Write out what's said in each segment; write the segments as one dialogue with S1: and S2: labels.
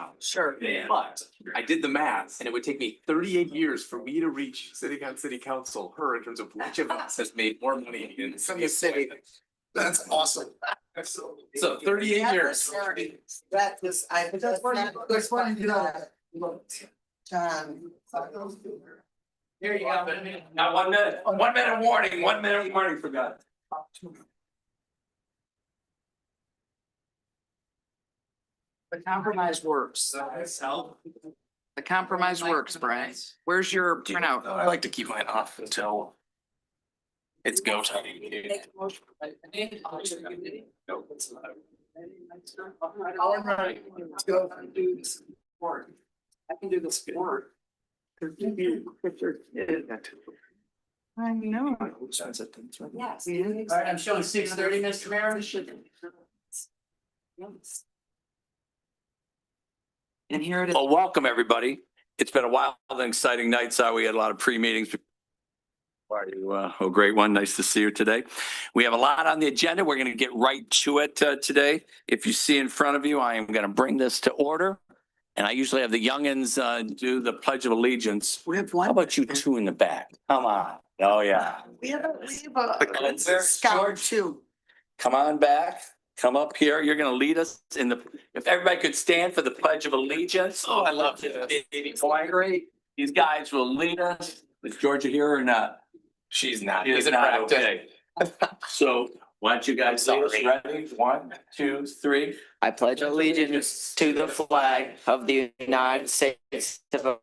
S1: now.
S2: Sure.
S1: But I did the math and it would take me 38 years for me to reach sitting on city council, her, in terms of which of us has made more money in
S2: From the city.
S3: That's awesome.
S1: So 38 years.
S2: That was, that's one, you know. John.
S1: Here you go. Now 1 minute, 1 minute warning, 1 minute warning for God.
S2: The compromise works. The compromise works, Brian. Where's your printout?
S1: I like to keep mine off until it's go time.
S2: All right, let's go and do this work. I can do this work. I know. Yes.
S4: All right, I'm showing 6:30, Mr. Mayor.
S2: And here it is.
S5: Well, welcome, everybody. It's been a wild and exciting night. So we had a lot of pre-meetings. A great one. Nice to see you today. We have a lot on the agenda. We're going to get right to it today. If you see in front of you, I am going to bring this to order. And I usually have the youngins do the Pledge of Allegiance.
S2: We have one.
S5: How about you two in the back? Come on. Oh, yeah.
S2: We have a scout too.
S5: Come on back. Come up here. You're going to lead us in the, if everybody could stand for the Pledge of Allegiance. Oh, I love it. Great. These guys will lead us. Is Georgia here or not?
S1: She's not.
S5: She's not. Okay. So why don't you guys lead us? Ready? 1, 2, 3.
S6: I pledge allegiance to the flag of the United States of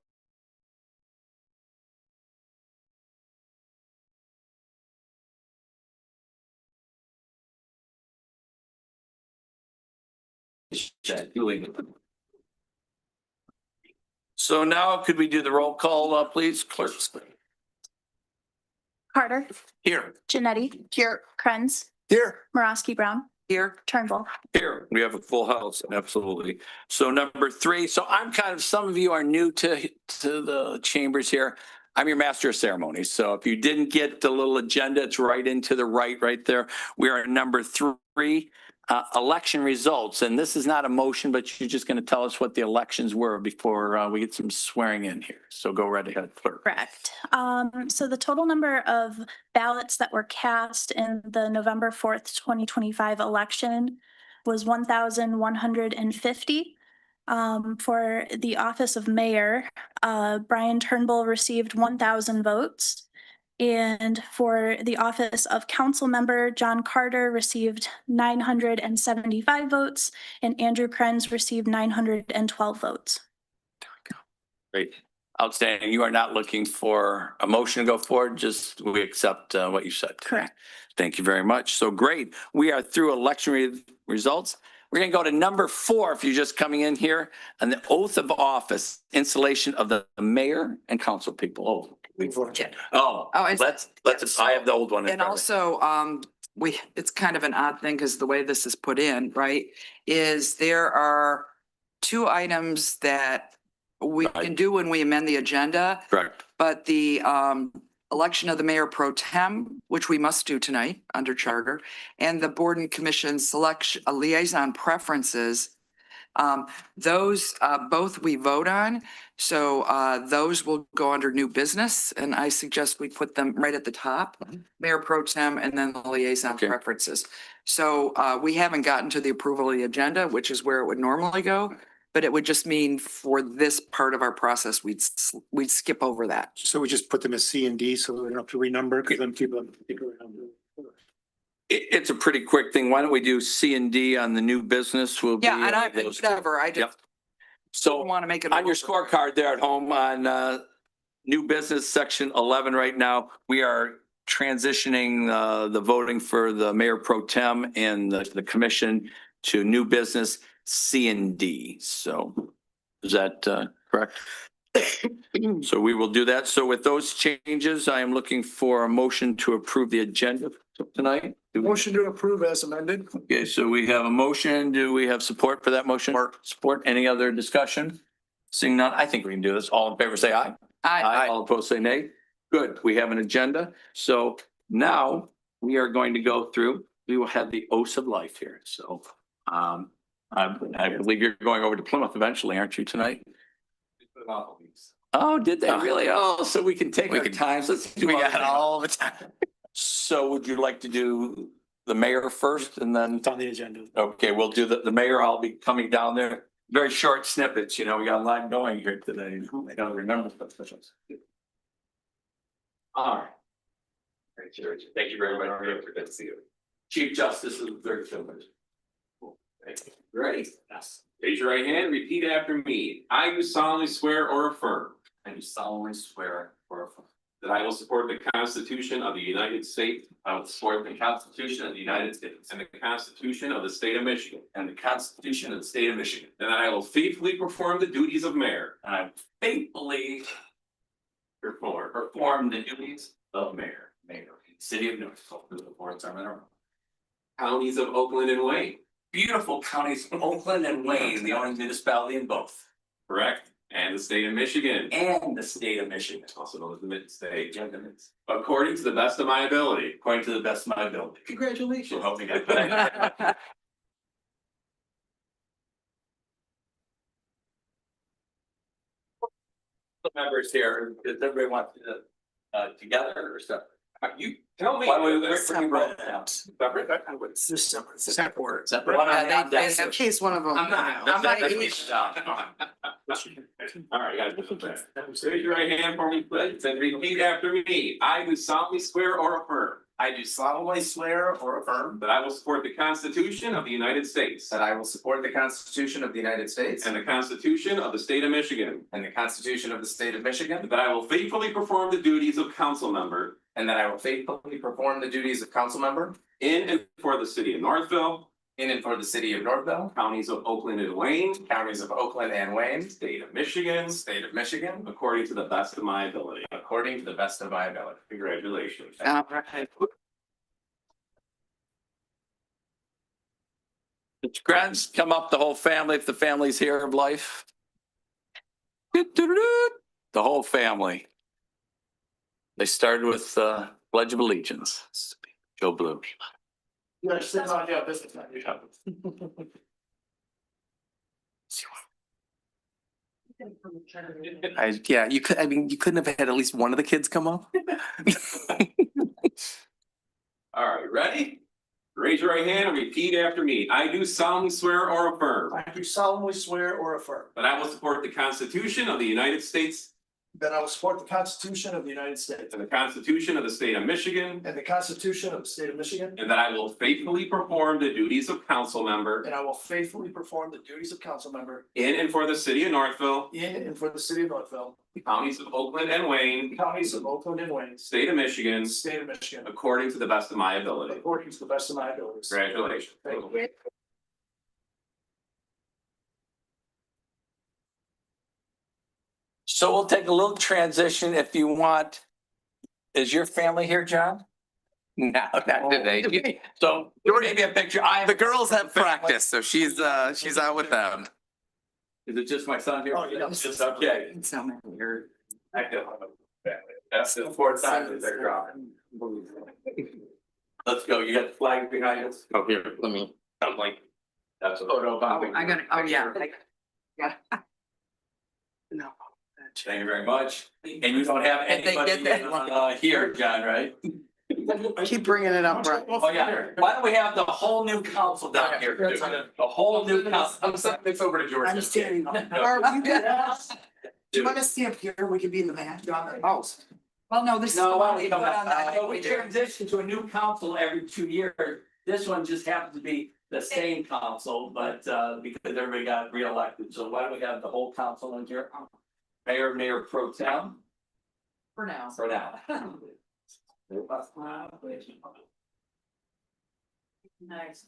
S5: So now could we do the roll call, please, clerks?
S7: Carter,
S5: Here.
S7: Janetti, here, Krenz,
S3: Here.
S7: Morosky Brown,
S2: Here.
S7: Turnbull.
S5: Here, we have a full house, absolutely. So number 3, so I'm kind of, some of you are new to the chambers here. I'm your master of ceremonies. So if you didn't get the little agenda, it's right into the right there. We are at number 3, election results. And this is not a motion, but you're just going to tell us what the elections were before we get some swearing in here. So go right ahead, clerk.
S7: Correct. So the total number of ballots that were cast in the November 4th, 2025 election was 1,150. For the office of mayor, Brian Turnbull received 1,000 votes. And for the office of council member, John Carter received 975 votes, and Andrew Krenz received 912 votes.
S5: Great. Outstanding. You are not looking for a motion to go forward, just we accept what you said.
S7: Correct.
S5: Thank you very much. So great. We are through election results. We're going to go to number 4, if you're just coming in here, and the oath of office, installation of the mayor and council people. Let's, I have the old one.
S2: And also, it's kind of an odd thing because the way this is put in, right, is there are 2 items that we can do when we amend the agenda.
S5: Correct.
S2: But the election of the mayor pro tem, which we must do tonight under charter, and the board and commission selection liaison preferences, those both we vote on. So those will go under new business, and I suggest we put them right at the top, mayor pro tem and then the liaison preferences. So we haven't gotten to the approval of the agenda, which is where it would normally go. But it would just mean for this part of our process, we'd skip over that.
S3: So we just put them as C and D, so we don't have to renumber, because then people renumber.
S5: It's a pretty quick thing. Why don't we do C and D on the new business? We'll
S2: Yeah, and whatever, I just
S5: So
S2: want to make it.
S5: on your scorecard there at home on new business section 11 right now, we are transitioning the voting for the mayor pro tem and the commission to new business C and D. So is that correct? So we will do that. So with those changes, I am looking for a motion to approve the agenda tonight.
S3: Motion to approve as amended.
S5: Okay, so we have a motion. Do we have support for that motion? Support. Any other discussion? Seeing none, I think we can do this. All in favor, say aye.
S2: Aye.
S5: All opposed, say nay. Good. We have an agenda. So now we are going to go through, we will have the oaths of life here. So I believe you're going over to Plymouth eventually, aren't you, tonight? Oh, did they really? Oh, so we can take our times. Let's do
S3: all the time.
S5: So would you like to do the mayor first and then?
S3: It's on the agenda.
S5: Okay, we'll do the mayor. I'll be coming down there. Very short snippets, you know, we got a lot going here today. I gotta remember. All right. Thank you very much. Good to see you. Chief Justice of the Third Circuit.
S1: Ready? Yes. Raise your right hand, repeat after me. I do solemnly swear or affirm.
S5: I do solemnly swear or affirm.
S1: That I will support the Constitution of the United States.
S5: I will support the Constitution of the United States
S1: And the Constitution of the State of Michigan.
S5: and the Constitution of the State of Michigan.
S1: And that I will faithfully perform the duties of mayor.
S5: And I faithfully perform the duties of mayor in the city of Norfolk for the fourth term in a row.
S1: Counties of Oakland and Wayne.
S5: Beautiful counties of Oakland and Wayne, the only municipality in both.
S1: Correct. And the state of Michigan.
S5: And the state of Michigan.
S1: Also known as the Mid-State.
S5: Gentlemen,
S1: According to the best of my ability.
S5: according to the best of my ability. So
S1: Congratulations.
S5: help me God. Members here, does everybody want to together or separate?
S1: You tell me.
S5: Why don't we
S1: Separate.
S5: Separate?
S3: It's just separate. Separate.
S5: Separate. One on the
S2: They
S5: desk.
S2: in case one of them.
S1: I'm not. All right, guys. Raise your right hand for me, please, and repeat after me. I do solemnly swear or affirm.
S8: I do solemnly swear or affirm
S1: That I will support the Constitution of the United States.
S8: that I will support the Constitution of the United States
S1: And the Constitution of the State of Michigan.
S8: and the Constitution of the State of Michigan,
S1: That I will faithfully perform the duties of council member
S8: and that I will faithfully perform the duties of council member
S1: in and for the city of Northville,
S8: in and for the city of Northville,
S1: counties of Oakland and Wayne,
S8: counties of Oakland and Wayne,
S1: state of Michigan,
S8: state of Michigan,
S1: according to the best of my ability.
S8: according to the best of my ability.
S1: Congratulations.
S2: All right.
S5: Grants come up, the whole family, if the family's here of life. The whole family. They started with Pledge of Allegiance. Joe Blue.
S3: You gotta sit on your business.
S8: Yeah, you could, I mean, you couldn't have had at least one of the kids come up?
S1: All right, ready? Raise your right hand and repeat after me. I do solemnly swear or affirm
S3: I do solemnly swear or affirm
S1: that I will support the Constitution of the United States
S3: that I will support the Constitution of the United States
S1: and the Constitution of the State of Michigan,
S3: and the Constitution of the State of Michigan,
S1: and that I will faithfully perform the duties of council member
S3: and I will faithfully perform the duties of council member
S1: in and for the city of Northville,
S3: in and for the city of Northville,
S1: counties of Oakland and Wayne,
S3: counties of Oakland and Wayne,
S1: state of Michigan,
S3: state of Michigan,
S1: according to the best of my ability.
S3: according to the best of my abilities.
S1: Congratulations.
S3: Thank you.
S5: So we'll take a little transition if you want. Is your family here, John?
S8: No, not today.
S5: So maybe a picture.
S8: The girls have practice, so she's out with them.
S5: Is it just my son here?
S3: Oh, yeah.
S5: It's okay.
S2: It's not my weird.
S5: That's the fourth time that they're gone. Let's go. You got the flag behind us?
S8: Oh, here, let me.
S1: I'm like,
S5: That's a photo.
S2: I got it. Oh, yeah. Yeah. No.
S5: Thank you very much. And you don't have
S2: Did they
S5: anybody
S2: get that?
S5: here, John, right?
S2: Keep bringing it up, Brett.
S5: Oh, yeah. Why don't we have the whole new council down here? too? The whole new council.
S8: I'm sending this over to George.
S9: I'm standing up. Do you want to stand up here? We can be in the back.
S2: Oh. Well, no, this is.
S5: No,
S2: the
S5: why
S2: one
S5: don't we
S2: we
S5: come
S2: put on
S5: back?
S2: that.
S5: We transition to a new council every 2 years. This one just happens to be the same council, but because everybody got reelected. So why don't we have the whole council in here? Mayor Pro Tem
S2: For now.
S5: for now.
S2: Nice.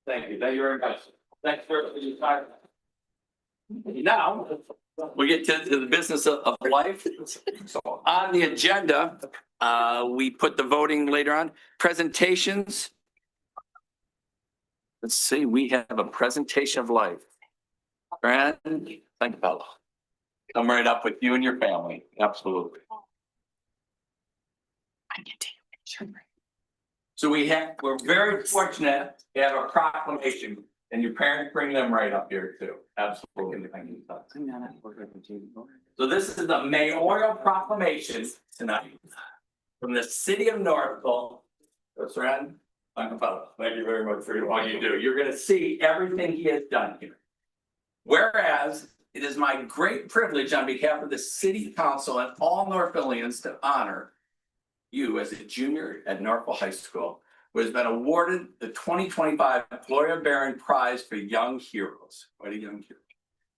S5: Thank you very much. Thanks for your time. Now, we get to the business of life. So on the agenda, we put the voting later on, presentations. Let's see, we have a presentation of life. Fran, thank you, Bella. Come right up with you and your family, absolutely. So we're very fortunate to have a proclamation, and your parents bring them right up here too. Absolutely. So this is the mayoral proclamation tonight from the city of Northville. Srihan Sankepalle, thank you very much for all you do. You're gonna see everything he has done here. Whereas it is my great privilege on behalf of the city council and all Northvillians to honor you as a junior at Northville High School, who has been awarded the 2025 Gloria Barron Prize for Young Heroes. What a young hero.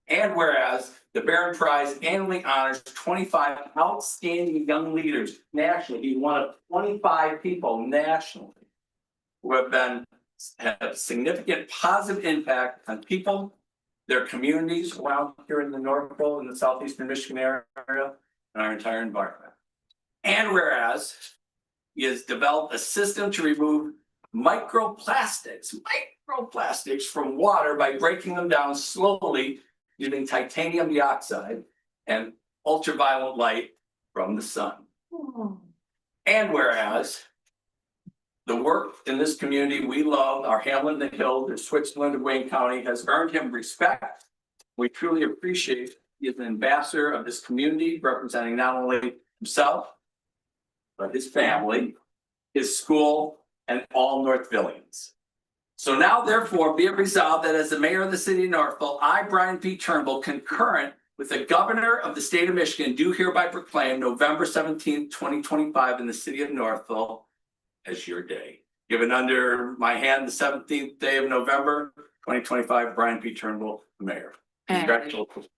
S5: And whereas the Barron Prize annually honors 25 outstanding young leaders nationally, he's one of 25 people nationally who have significant positive impact on people, their communities around here in the Northville and the southeastern Michigan area, and our entire environment. And whereas he has developed a system to remove microplastics from water by breaking them down slowly using titanium dioxide and ultraviolet light from the sun. And whereas the work in this community we love, our hamlet in the hills, in Switzerland and Wayne County, has earned him respect. We truly appreciate he is an ambassador of this community, representing not only himself, but his family, his school, and all Northvillians. So now, therefore, be it resolved that as the mayor of the city of Northville, I, Brian P. Turnbull, concurrent with the governor of the state of Michigan, do hereby proclaim November 17th, 2025 in the city of Northville as your day. Given under my hand the 17th day of November, 2025, Brian P. Turnbull, the mayor. Congratulations.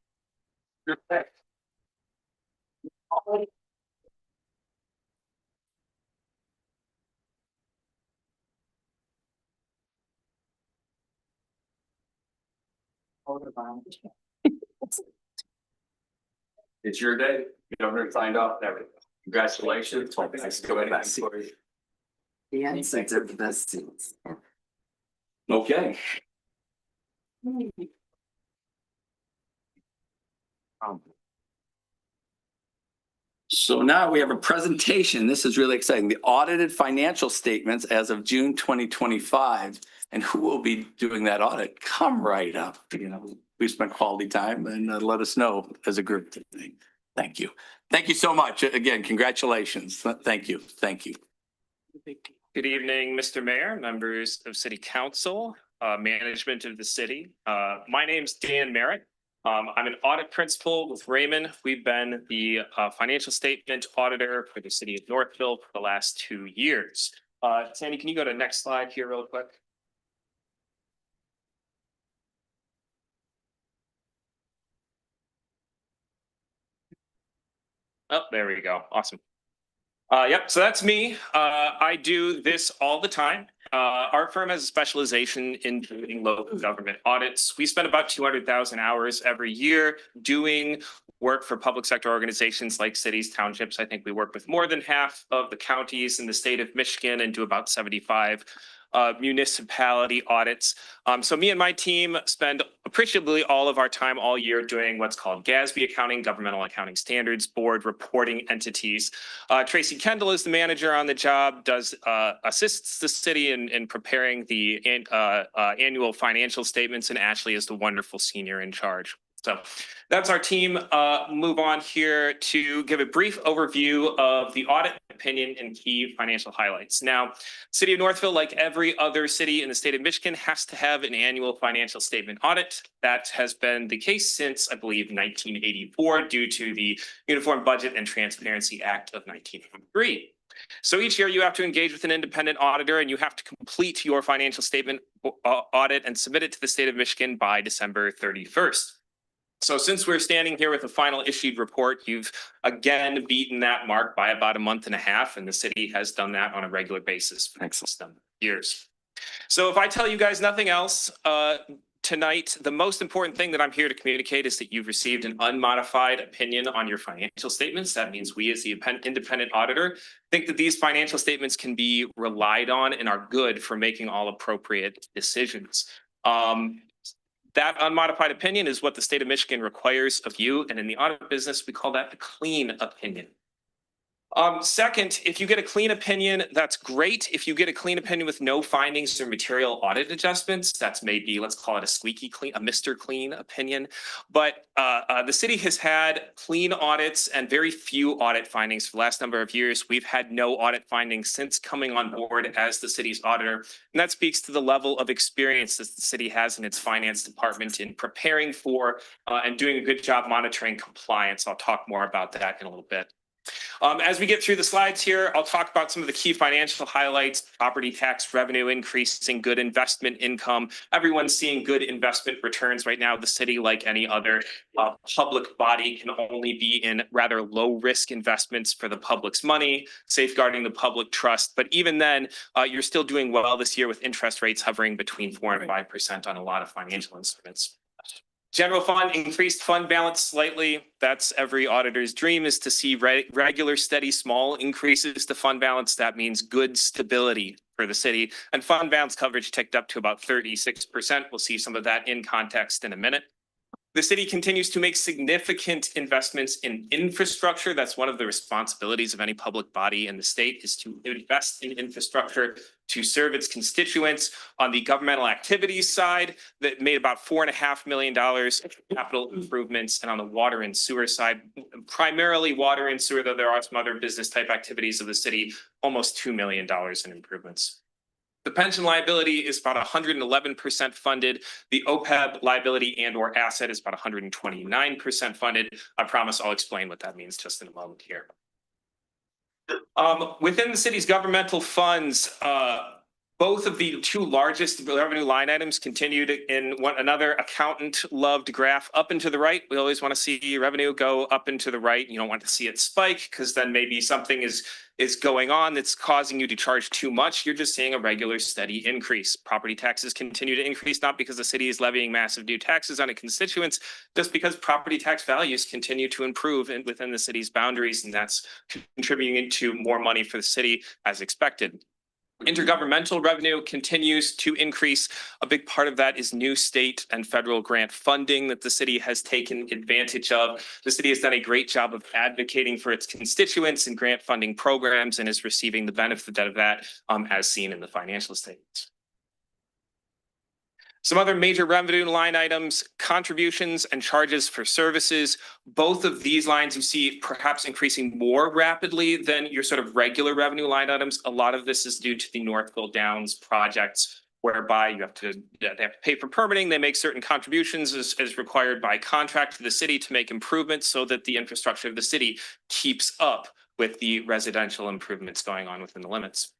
S5: It's your day. The governor signed off and everything. Congratulations. Thanks to anything for you.
S6: The insights are the best seats.
S5: Okay. So now we have a presentation. This is really exciting. The audited financial statements as of June 2025. And who will be doing that audit? Come right up. You know, we spent quality time, and let us know as a group. Thank you. Thank you so much. Again, congratulations. Thank you. Thank you.
S10: Good evening, Mr. Mayor, members of City Council, management of the city. My name's Dan Merritt. I'm an audit principal with Raymond. We've been the financial statement auditor for the city of Northville for the last 2 years. Sandy, can you go to the next slide here real quick? Oh, there we go. Awesome. Yep, so that's me. I do this all the time. Our firm has a specialization in doing local government audits. We spend about 200,000 hours every year doing work for public sector organizations like cities, townships. I think we work with more than half of the counties in the state of Michigan and do about 75 municipality audits. So me and my team spend appreciably all of our time all year doing what's called GASB accounting, Governmental Accounting Standards Board reporting entities. Tracy Kendall is the manager on the job, assists the city in preparing the annual financial statements, and Ashley is the wonderful senior in charge. So that's our team. Move on here to give a brief overview of the audit opinion and key financial highlights. Now, City of Northville, like every other city in the state of Michigan, has to have an annual financial statement audit. That has been the case since, I believe, 1984 due to the Uniform Budget and Transparency Act of 1983. So each year you have to engage with an independent auditor and you have to complete your financial statement audit and submit it to the state of Michigan by December 31st. So since we're standing here with a final issued report, you've again beaten that mark by about a month and a half, and the city has done that on a regular basis for the next years. So if I tell you guys nothing else, tonight, the most important thing that I'm here to communicate is that you've received an unmodified opinion on your financial statements. That means we as the independent auditor think that these financial statements can be relied on and are good for making all appropriate decisions. That unmodified opinion is what the state of Michigan requires of you. And in the audit business, we call that the clean opinion. Second, if you get a clean opinion, that's great. If you get a clean opinion with no findings or material audit adjustments, that's maybe, let's call it a squeaky clean, a Mr. Clean opinion. But the city has had clean audits and very few audit findings for the last number of years. We've had no audit findings since coming on board as the city's auditor. And that speaks to the level of experience that the city has in its finance department in preparing for and doing a good job monitoring compliance. I'll talk more about that in a little bit. As we get through the slides here, I'll talk about some of the key financial highlights: property tax revenue increasing, good investment income. Everyone's seeing good investment returns right now. The city, like any other public body, can only be in rather low risk investments for the public's money, safeguarding the public trust. But even then, you're still doing well this year with interest rates hovering between 4 and 5% on a lot of financial instruments. General fund increased fund balance slightly. That's every auditor's dream, is to see regular, steady, small increases to fund balance. That means good stability for the city. And fund balance coverage ticked up to about 36%. We'll see some of that in context in a minute. The city continues to make significant investments in infrastructure. That's one of the responsibilities of any public body in the state, is to invest in infrastructure to serve its constituents. On the governmental activities side, that made about $4.5 million capital improvements. And on the water and sewer side, primarily water and sewer, though there are some other business type activities of the city, almost $2 million in improvements. The pension liability is about 111% funded. The OPEB liability and or asset is about 129% funded. I promise I'll explain what that means just in a moment here. Within the city's governmental funds, both of the two largest revenue line items continued in another accountant-loved graph up and to the right. We always want to see revenue go up and to the right. You don't want to see it spike, because then maybe something is going on that's causing you to charge too much. You're just seeing a regular, steady increase. Property taxes continue to increase, not because the city is levying massive new taxes on its constituents, just because property tax values continue to improve within the city's boundaries, and that's contributing to more money for the city as expected. Intergovernmental revenue continues to increase. A big part of that is new state and federal grant funding that the city has taken advantage of. The city has done a great job of advocating for its constituents in grant funding programs and is receiving the benefit of that, as seen in the financial statements. Some other major revenue line items: contributions and charges for services. Both of these lines you see perhaps increasing more rapidly than your sort of regular revenue line items. A lot of this is due to the Northville Downs projects, whereby they have to pay for permitting. They make certain contributions as required by contract to the city to make improvements so that the infrastructure of the city keeps up with the residential improvements going on within the limits.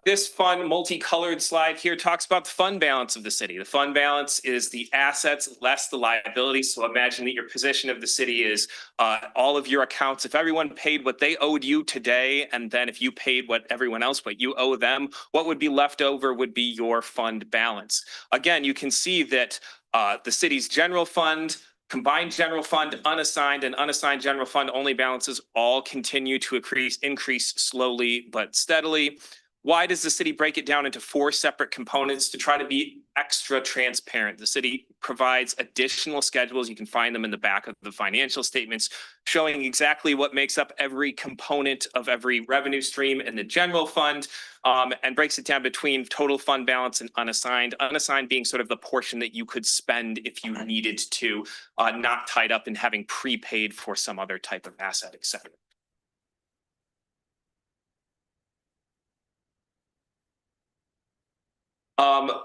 S10: This fun multicolored slide here talks about the fund balance of the city. The fund balance is the assets less the liabilities. So imagine that your position of the city is all of your accounts. If everyone paid what they owed you today, and then if you paid what everyone else, what you owe them, what would be left over would be your fund balance. Again, you can see that the city's general fund, combined general fund, unassigned, and unassigned general fund only balances all continue to increase slowly but steadily. Why does the city break it down into 4 separate components? To try to be extra transparent. The city provides additional schedules. You can find them in the back of the financial statements, showing exactly what makes up every component of every revenue stream in the general fund, and breaks it down between total fund balance and unassigned. Unassigned being sort of the portion that you could spend if you needed to, not tied up in having prepaid for some other type of asset, et cetera.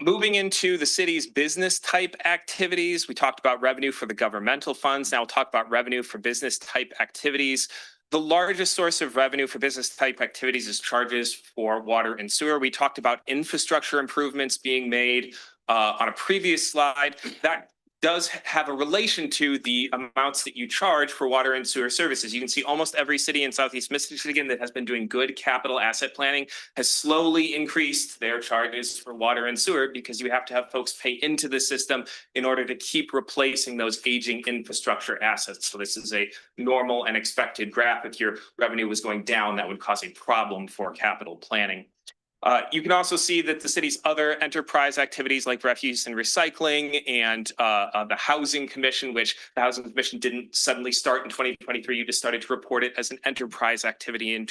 S10: Moving into the city's business type activities, we talked about revenue for the governmental funds. Now we'll talk about revenue for business type activities. The largest source of revenue for business type activities is charges for water and sewer. We talked about infrastructure improvements being made on a previous slide. That does have a relation to the amounts that you charge for water and sewer services. You can see almost every city in Southeast Michigan that has been doing good capital asset planning has slowly increased their charges for water and sewer, because you have to have folks pay into the system in order to keep replacing those aging infrastructure assets. So this is a normal and expected graph. If your revenue was going down, that would cause a problem for capital planning. You can also see that the city's other enterprise activities like refuse and recycling and the Housing Commission, which the Housing Commission didn't suddenly start in 2023. You just started to report it as an enterprise activity in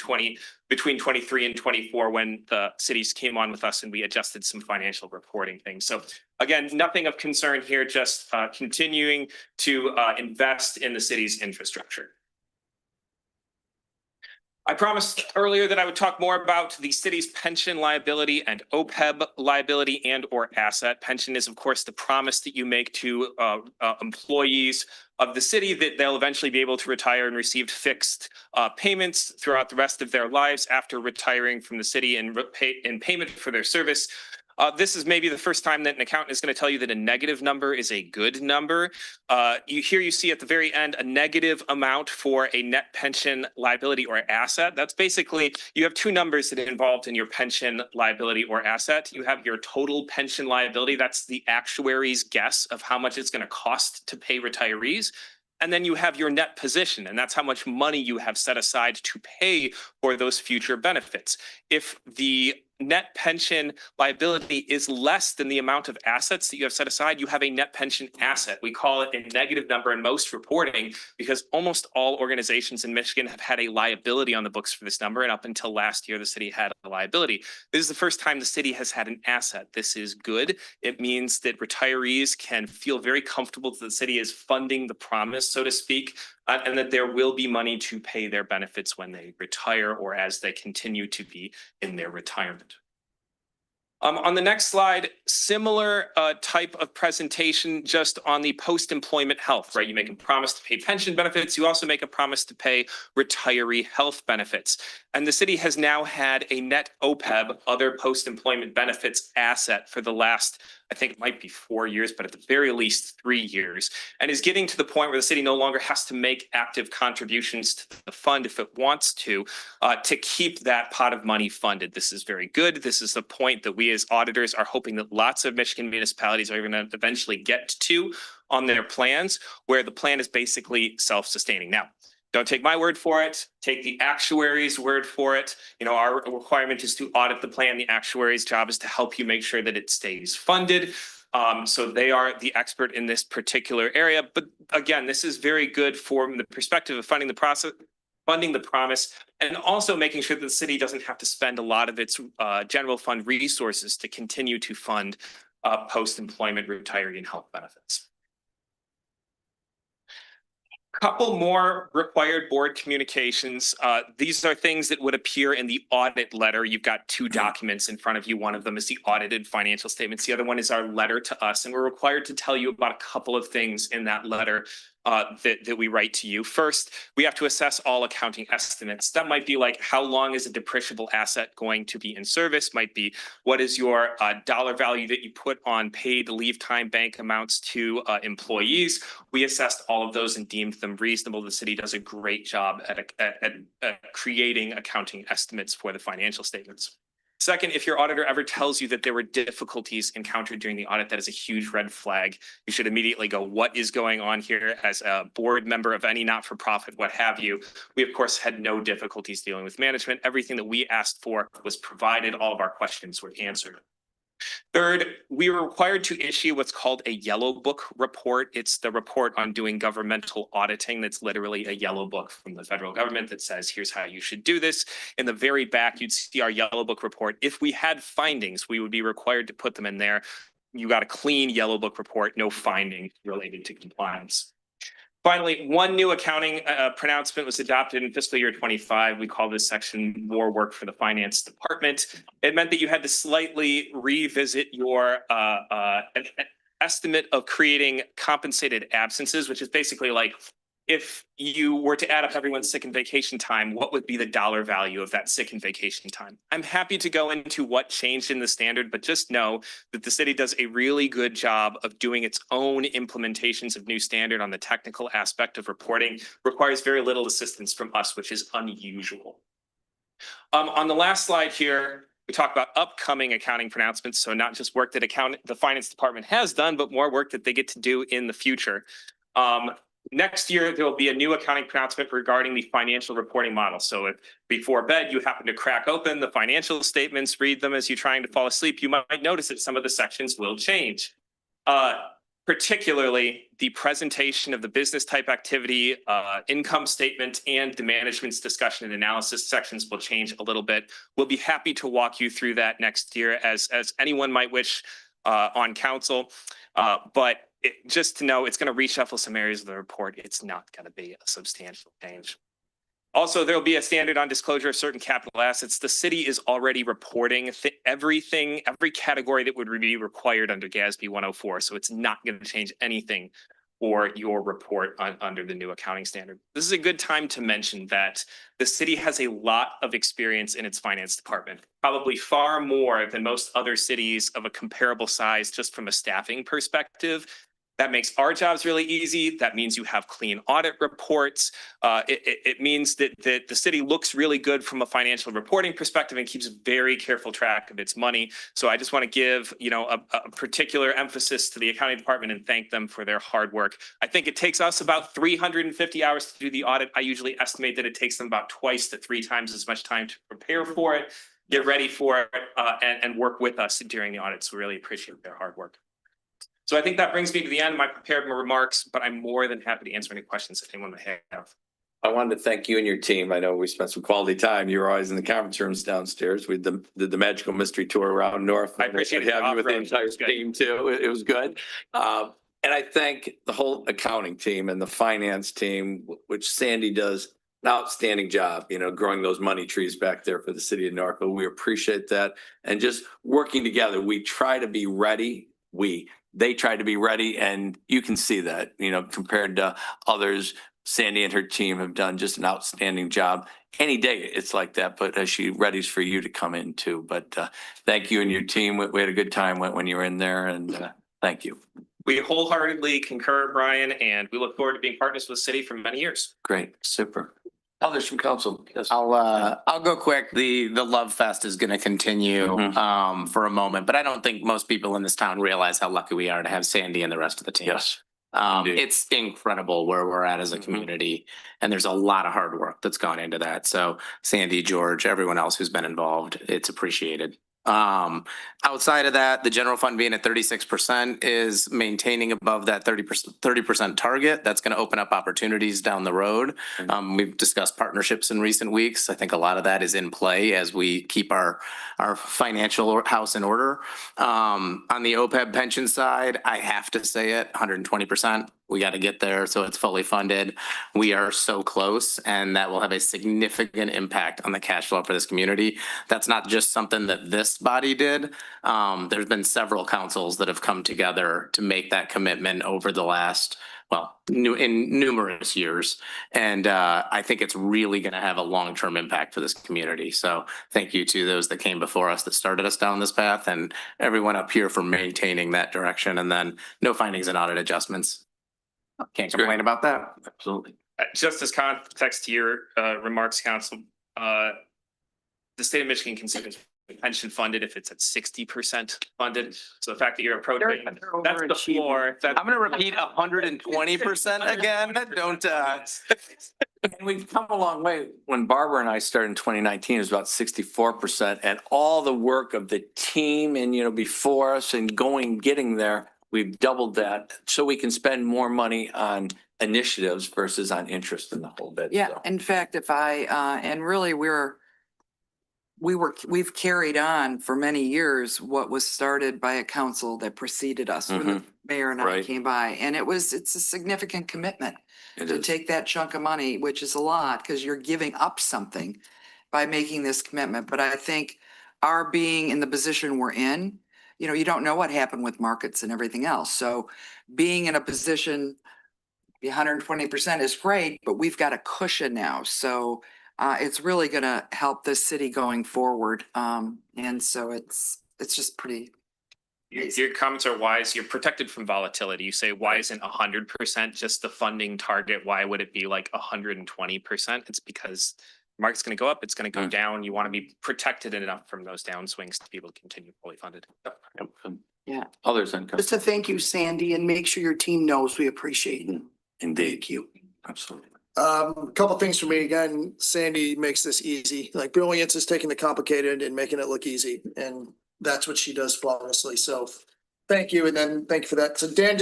S10: between 23 and 24 when the cities came on with us and we adjusted some financial reporting things. So again, nothing of concern here, just continuing to invest in the city's infrastructure. I promised earlier that I would talk more about the city's pension liability and OPEB liability and or asset. Pension is, of course, the promise that you make to employees of the city that they'll eventually be able to retire and receive fixed payments throughout the rest of their lives after retiring from the city and in payment for their service. This is maybe the first time that an accountant is going to tell you that a negative number is a good number. You see at the very end a negative amount for a net pension liability or asset. That's basically, you have two numbers that are involved in your pension liability or asset. You have your total pension liability. That's the actuary's guess of how much it's going to cost to pay retirees. And then you have your net position, and that's how much money you have set aside to pay for those future benefits. If the net pension liability is less than the amount of assets that you have set aside, you have a net pension asset. We call it a negative number in most reporting because almost all organizations in Michigan have had a liability on the books for this number. And up until last year, the city had a liability. This is the first time the city has had an asset. This is good. It means that retirees can feel very comfortable that the city is funding the promise, so to speak, and that there will be money to pay their benefits when they retire or as they continue to be in their retirement. On the next slide, similar type of presentation just on the post-employment health, right? You make a promise to pay pension benefits. You also make a promise to pay retiree health benefits. And the city has now had a net OPEB, other post-employment benefits asset for the last, I think it might be 4 years, but at the very least 3 years, and is getting to the point where the city no longer has to make active contributions to the fund if it wants to keep that pot of money funded. This is very good. This is the point that we as auditors are hoping that lots of Michigan municipalities are going to eventually get to on their plans, where the plan is basically self-sustaining. Now, don't take my word for it. Take the actuary's word for it. You know, our requirement is to audit the plan. The actuary's job is to help you make sure that it stays funded. So they are the expert in this particular area. But again, this is very good from the perspective of funding the process, funding the promise, and also making sure that the city doesn't have to spend a lot of its general fund resources to continue to fund post-employment retiree and health benefits. Couple more required board communications. These are things that would appear in the audit letter. You've got two documents in front of you. One of them is the audited financial statements. The other one is our letter to us. And we're required to tell you about a couple of things in that letter that we write to you. First, we have to assess all accounting estimates. That might be like, how long is a depreciable asset going to be in service? Might be, what is your dollar value that you put on paid leave time bank amounts to employees? We assessed all of those and deemed them reasonable. The city does a great job at creating accounting estimates for the financial statements. Second, if your auditor ever tells you that there were difficulties encountered during the audit, that is a huge red flag. You should immediately go, what is going on here? As a board member of any not-for-profit, what have you. We, of course, had no difficulties dealing with management. Everything that we asked for was provided. All of our questions were answered. Third, we were required to issue what's called a yellow book report. It's the report on doing governmental auditing. That's literally a yellow book from the federal government that says, here's how you should do this. In the very back, you'd see our yellow book report. If we had findings, we would be required to put them in there. You got a clean yellow book report, no finding related to compliance. Finally, one new accounting pronouncement was adopted in fiscal year 25. We call this section more work for the finance department. It meant that you had to slightly revisit your estimate of creating compensated absences, which is basically like, if you were to add up everyone's sick and vacation time, what would be the dollar value of that sick and vacation time? I'm happy to go into what changed in the standard, but just know that the city does a really good job of doing its own implementations of new standard on the technical aspect of reporting. Requires very little assistance from us, which is unusual. On the last slide here, we talk about upcoming accounting pronouncements. So not just work that the finance department has done, but more work that they get to do in the future. Next year, there will be a new accounting pronouncement regarding the financial reporting model. So if before bed, you happen to crack open the financial statements, read them as you're trying to fall asleep, you might notice that some of the sections will change. Particularly the presentation of the business type activity, income statement, and the management's discussion and analysis sections will change a little bit. We'll be happy to walk you through that next year as anyone might wish on council. But just to know, it's going to reshuffle some areas of the report. It's not going to be a substantial change. Also, there'll be a standard on disclosure of certain capital assets. The city is already reporting everything, every category that would be required under GASB 104. So it's not going to change anything for your report under the new accounting standard. This is a good time to mention that the city has a lot of experience in its finance department, probably far more than most other cities of a comparable size, just from a staffing perspective. That makes our jobs really easy. That means you have clean audit reports. It means that the city looks really good from a financial reporting perspective and keeps very careful track of its money. So I just want to give, a particular emphasis to the accounting department and thank them for their hard work. I think it takes us about 350 hours to do the audit. I usually estimate that it takes them about 2 to 3 times as much time to prepare for it, get ready for it, and work with us during the audits. We really appreciate their hard work. So I think that brings me to the end of my prepared remarks, but I'm more than happy to answer any questions that anyone may have.
S5: I wanted to thank you and your team. I know we spent some quality time. You were always in the conference rooms downstairs. We did the magical mystery tour around North.
S10: I appreciate it.
S5: Having you with the entire team too. It was good. And I thank the whole accounting team and the finance team, which Sandy does an outstanding job, growing those money trees back there for the city of Norfolk. We appreciate that. And just working together, we try to be ready. They try to be ready, and you can see that, compared to others. Sandy and her team have done just an outstanding job. Any day it's like that, but she readies for you to come in too. But thank you and your team. We had a good time when you were in there, and thank you.
S10: We wholeheartedly concur, Brian, and we look forward to being partners with the city for many years.
S5: Great, super. Others from council. Yes.
S8: I'll go quick. The love fest is going to continue for a moment, but I don't think most people in this town realize how lucky we are to have Sandy and the rest of the team.
S5: Yes.
S8: It's incredible where we're at as a community, and there's a lot of hard work that's gone into that. So Sandy, George, everyone else who's been involved, it's appreciated. Outside of that, the general fund being at 36% is maintaining above that 30% target. That's going to open up opportunities down the road. We've discussed partnerships in recent weeks. I think a lot of that is in play as we keep our financial house in order. On the OPEB pension side, I have to say it, 120%. We got to get there so it's fully funded. We are so close, and that will have a significant impact on the cash flow for this community. That's not just something that this body did. There's been several councils that have come together to make that commitment over the last, in numerous years. And I think it's really going to have a long-term impact for this community. So thank you to those that came before us that started us down this path, and everyone up here for maintaining that direction. And then no findings and audit adjustments. Can't complain about that.
S5: Absolutely.
S10: Just as context to your remarks, Council, the state of Michigan considers pension funded if it's at 60% funded. So the fact that you're approaching, that's the floor.
S8: I'm going to repeat 120% again. Don't.
S5: And we've come a long way. When Barbara and I started in 2019, it was about 64%, and all the work of the team and, before us and getting there, we've doubled that so we can spend more money on initiatives versus on interest in the whole bit.
S2: Yeah,
S5: So.
S2: in fact, and really we've carried on for many years what was started by a council that preceded us when the mayor and I came by. And it's a significant commitment to take that chunk of money, which is a lot because you're giving up something by making this commitment. But I think our being in the position we're in, you don't know what happened with markets and everything else. So being in a position, 120% is great, but we've got a cushion now. So it's really going to help the city going forward. And so it's just pretty.
S10: Your comments are wise. You're protected from volatility. You say, why isn't 100% just the funding target? Why would it be like 120%? It's because the market's going to go up, it's going to go down. You want to be protected enough from those downswings to be able to continue fully funded.
S2: Yeah.
S5: Others on.
S9: Just to thank you, Sandy, and make sure your team knows we appreciate it.
S5: Indeed.
S3: Thank you.
S5: Absolutely.
S3: A couple things for me. Again, Sandy makes this easy. Like brilliance is taking the complicated and making it look easy. And that's what she does flawlessly. So thank you. And then thank you for that. So Dan,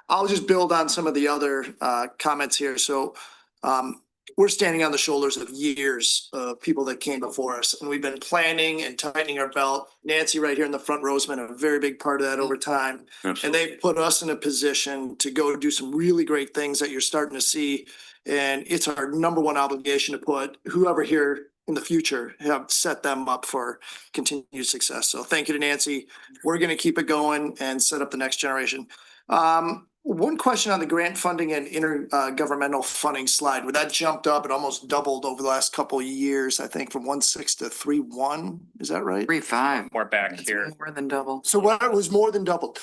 S3: I'll just build on some of the other comments here. So we're standing on the shoulders of years of people that came before us, and we've been planning and tightening our belt. Nancy right here in the front row has been a very big part of that over time. And they've put us in a position to go do some really great things that you're starting to see. And it's our number one obligation to put whoever here in the future have set them up for continued success. So thank you to Nancy. We're going to keep it going and set up the next generation. One question on the grant funding and intergovernmental funding slide, where that jumped up, it almost doubled over the last couple of years, I think from 1.6 to 3.1. Is that right?
S2: 3.5.
S10: More back here.
S2: More than double.
S3: So what it was more than doubled.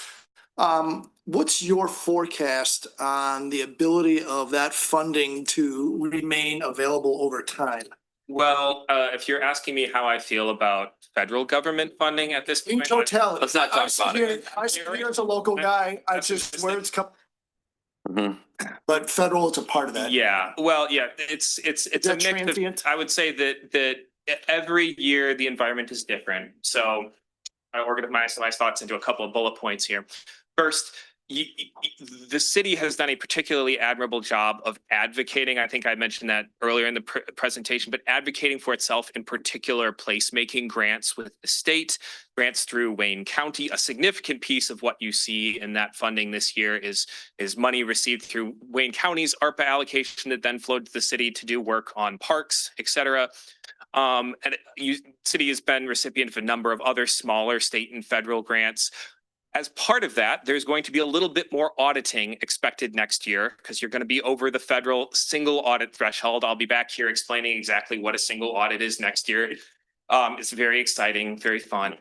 S3: What's your forecast on the ability of that funding to remain available over time?
S10: Well, if you're asking me how I feel about federal government funding at this
S3: In
S10: point.
S3: totality.
S5: Let's not talk about it.
S3: I sit here as a local guy, I just, where it's come.
S5: Mhm.
S3: But federal is a part of that.
S10: Yeah, well, yeah, it's a
S3: that
S10: mix of,
S3: transient?
S10: I would say that every year the environment is different. So I organized my thoughts into a couple of bullet points here. First, the city has done a particularly admirable job of advocating. I think I mentioned that earlier in the presentation, but advocating for itself in particular placemaking grants with the state, grants through Wayne County. A significant piece of what you see in that funding this year is money received through Wayne County's ARPA allocation that then flowed to the city to do work on parks, et cetera. And city has been recipient of a number of other smaller state and federal grants. As part of that, there's going to be a little bit more auditing expected next year because you're going to be over the federal single audit threshold. I'll be back here explaining exactly what a single audit is next year. It's very exciting, very fun.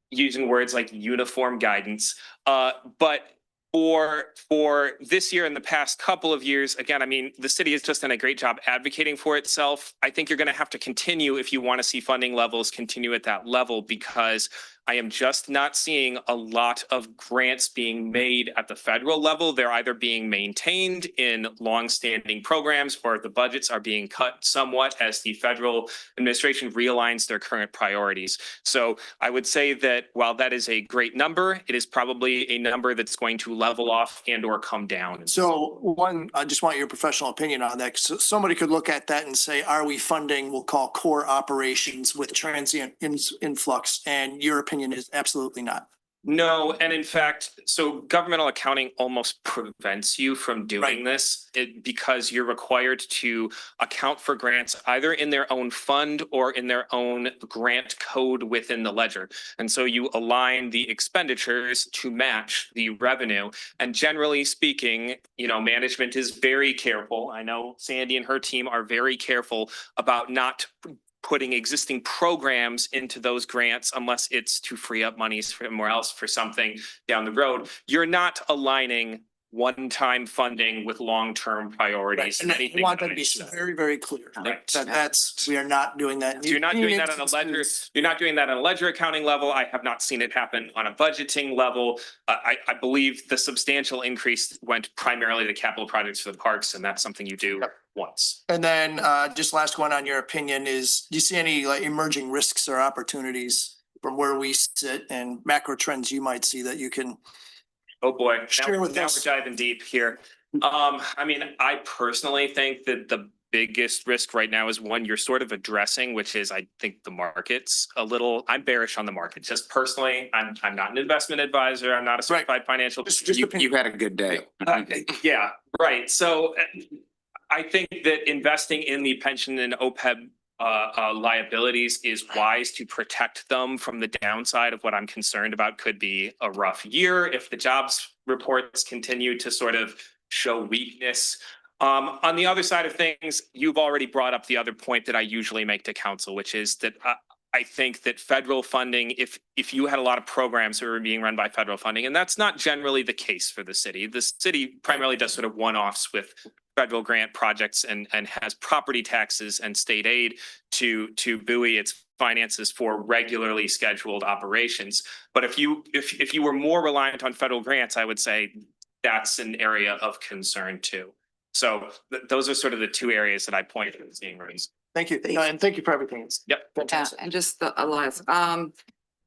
S10: Using words like uniform guidance. But for this year and the past couple of years, again, I mean, the city has just done a great job advocating for itself. I think you're going to have to continue if you want to see funding levels continue at that level, because I am just not seeing a lot of grants being made at the federal level. They're either being maintained in longstanding programs or the budgets are being cut somewhat as the federal administration realigns their current priorities. So I would say that while that is a great number, it is probably a number that's going to level off and or come down.
S3: So one, I just want your professional opinion on that. So somebody could look at that and say, are we funding, we'll call core operations with transient influx? And your opinion is absolutely not.
S10: No, and in fact, so governmental accounting almost prevents you from doing this because you're required to account for grants either in their own fund or in their own grant code within the ledger. And so you align the expenditures to match the revenue. And generally speaking, you know, management is very careful. I know Sandy and her team are very careful about not putting existing programs into those grants unless it's to free up monies from somewhere else for something down the road. You're not aligning one-time funding with long-term priorities.
S3: And I want that to be very, very clear. We are not doing that.
S10: So you're not doing that on a ledger. You're not doing that on a ledger accounting level. I have not seen it happen on a budgeting level. I believe the substantial increase went primarily to capital projects for the parks, and that's something you do once.
S3: And then just last one on your opinion is, do you see any like emerging risks or opportunities from where we sit and macro trends you might see that you can?
S10: Oh boy,
S3: share with
S10: now
S3: us?
S10: we're diving deep here. I mean, I personally think that the biggest risk right now is one you're sort of addressing, which is I think the market's a little, I'm bearish on the market. Just personally, I'm not an investment advisor. I'm not a certified financial.
S8: You had a good day.
S10: Yeah, right. So I think that investing in the pension and OPEB liabilities is wise to protect them from the downside of what I'm concerned about could be a rough year if the jobs reports continue to sort of show weakness. On the other side of things, you've already brought up the other point that I usually make to council, which is that I think that federal funding, if you had a lot of programs that were being run by federal funding, and that's not generally the case for the city primarily does sort of one-offs with federal grant projects and has property taxes and state aid to buoy its finances for regularly scheduled operations. But if you were more reliant on federal grants, I would say that's an area of concern too. So those are sort of the two areas that I point to as being raised.
S3: Thank you. No, and thank you for everything. It's
S10: Yep.
S2: Yeah,
S3: fantastic.
S2: and just the last,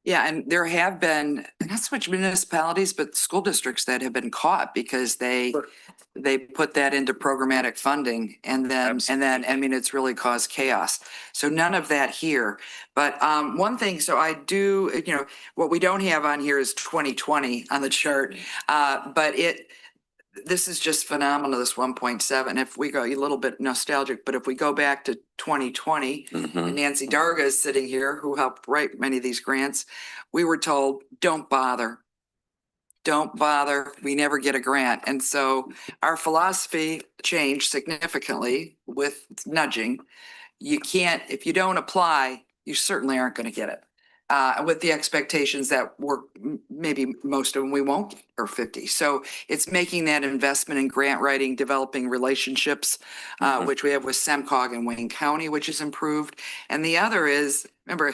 S2: yeah, and there have been not so much municipalities, but school districts that have been caught because they put that into programmatic funding and then, I mean, it's really caused chaos. So none of that here. But one thing, so I do, you know, what we don't have on here is 2020 on the chart. But this is just phenomenal, this 1.7. If we go a little bit nostalgic, but if we go back to 2020, and Nancy Darga is sitting here, who helped write many of these grants, we were told, don't bother. Don't bother, we never get a grant. And so our philosophy changed significantly with nudging. You can't, if you don't apply, you certainly aren't going to get it. With the expectations that maybe most of them we won't, or 50. So it's making that investment in grant writing, developing relationships, which we have with SEMCOG and Wayne County, which is improved. And the other is, remember,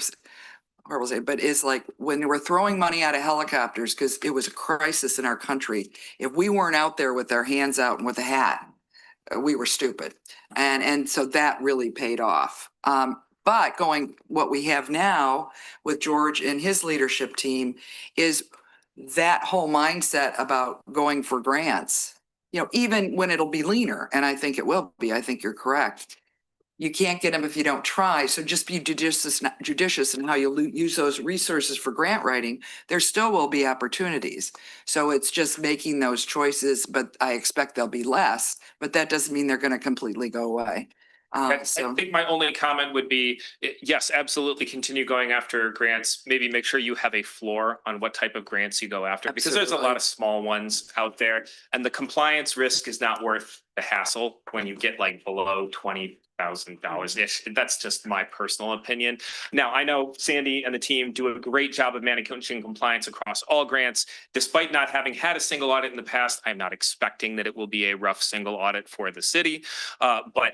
S2: horrible to say, but is like when we're throwing money out of helicopters, because it was a crisis in our country. If we weren't out there with our hands out and with a hat, we were stupid. And so that really paid off. But going, what we have now with George and his leadership team is that whole mindset about going for grants, you know, even when it'll be leaner, and I think it will be, I think you're correct. You can't get them if you don't try. So just be judicious in how you use those resources for grant writing. There still will be opportunities. So it's just making those choices, but I expect there'll be less, but that doesn't mean they're going to completely go away.
S10: I think my only comment would be, yes, absolutely continue going after grants. Maybe make sure you have a floor on what type of grants you go after, because there's a lot of small ones out there, and the compliance risk is not worth the hassle when you get like below $20,000-ish. That's just my personal opinion. Now, I know Sandy and the team do a great job of managing compliance across all grants. Despite not having had a single audit in the past, I'm not expecting that it will be a rough single audit for the city, but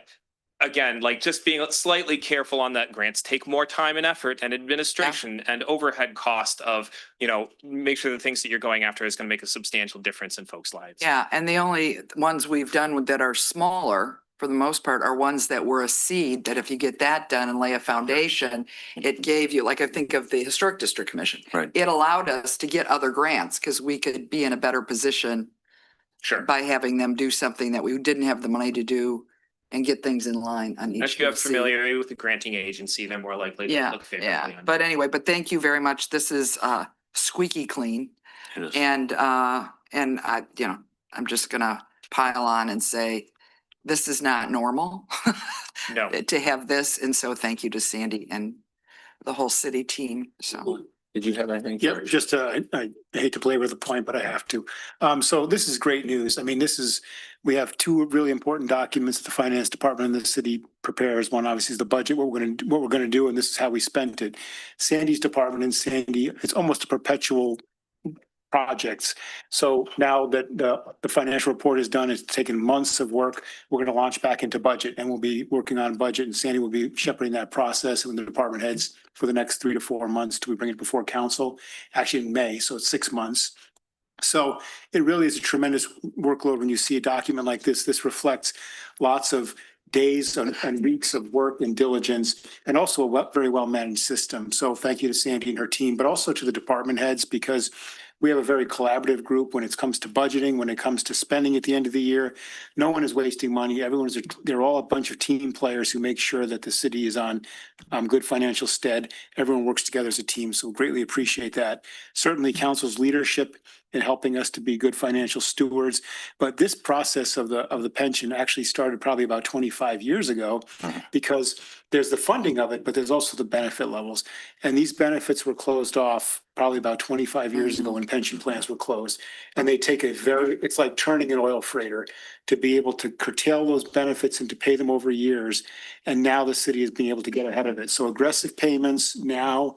S10: again, like just being slightly careful on that. Grants take more time and effort and administration and overhead cost of, you know, make sure the things that you're going after is going to make a substantial difference in folks' lives.
S2: Yeah, and the only ones we've done that are smaller, for the most part, are ones that were a seed, that if you get that done and lay a foundation, it gave you, like I think of the Historic District Commission.
S5: Right.
S2: It allowed us to get other grants because we could be in a better position by having them do something that we didn't have the money to do and get things in line on each.
S10: If you have familiarity with the granting agency, they're more likely to look favorably on it.
S2: But anyway, but thank you very much. This is squeaky clean.
S5: It is.
S2: And I, you know, I'm just gonna pile on and say, this is not normal
S10: No.
S2: to have this. And so thank you to Sandy and the whole city team. So.
S5: Did you have anything?
S11: Yeah, just, I hate to belabor the point, but I have to. So this is great news. I mean, we have two really important documents that the finance department and the city prepares. One obviously is the budget, what we're going to do, and this is how we spent it. Sandy's department and Sandy, it's almost a perpetual projects. So now that the financial report is done, it's taken months of work. We're going to launch back into budget, and we'll be working on budget, and Sandy will be shepherding that process with the department heads for the next 3 to 4 months till we bring it before council, actually in May. So it's 6 months. So it really is a tremendous workload when you see a document like this. This reflects lots of days and weeks of work and diligence, and also a very well managed system. So thank you to Sandy and her team, but also to the department heads, because we have a very collaborative group when it comes to budgeting, when it comes to spending at the end of the year. No one is wasting money. They're all a bunch of team players who make sure that the city is on good financial stead. Everyone works together as a team, so greatly appreciate that. Certainly council's leadership in helping us to be good financial stewards. But this process of the pension actually started probably about 25 years ago, because there's the funding of it, but there's also the benefit levels. And these benefits were closed off probably about 25 years ago when pension plans were closed. And they take it's like turning an oil freighter to be able to curtail those benefits and to pay them over years. And now the city is being able to get ahead of it. So aggressive payments now,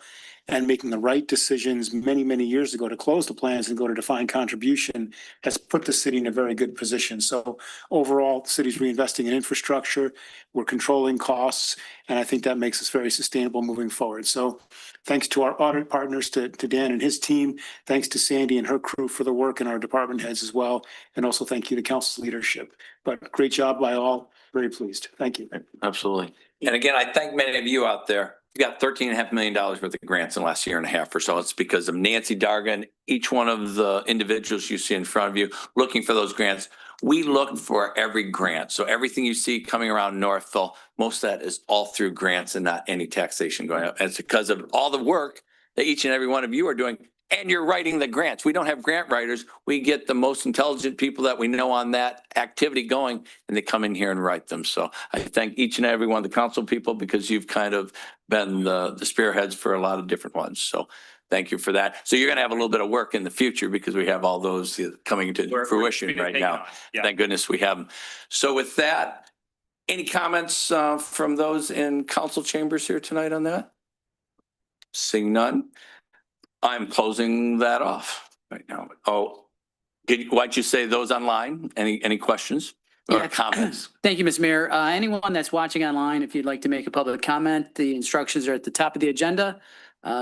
S11: and making the right decisions many, many years ago to close the plants and go to defined contribution has put the city in a very good position. So overall, the city's reinvesting in infrastructure, we're controlling costs, and I think that makes us very sustainable moving forward. So thanks to our audit partners, to Dan and his team, thanks to Sandy and her crew for the work, and our department heads as well. And also thank you to council's leadership. But great job by all. Very pleased. Thank you.
S5: Absolutely. And again, I thank many of you out there. We got $13.5 million worth of grants in the last year and a half or so. It's because of Nancy Dargan, each one of the individuals you see in front of you looking for those grants. We look for every grant. So everything you see coming around Northville, most of that is all through grants and not any taxation going up. And it's because of all the work that each and every one of you are doing. And you're writing the grants. We don't have grant writers. We get the most intelligent people that we know on that activity going, and they come in here and write them. So I thank each and every one of the council people, because you've kind of been the spearheads for a lot of different ones. So thank you for that. So you're going to have a little bit of work in the future, because we have all those coming to fruition right now. Thank goodness we have them. So with that, any comments from those in council chambers here tonight on that? Seeing none. I'm closing that off right now. Oh, why'd you say those online? Any questions or comments?
S4: Thank you, Ms. Mayor. Anyone that's watching online, if you'd like to make a public comment, the instructions are at the top of the agenda.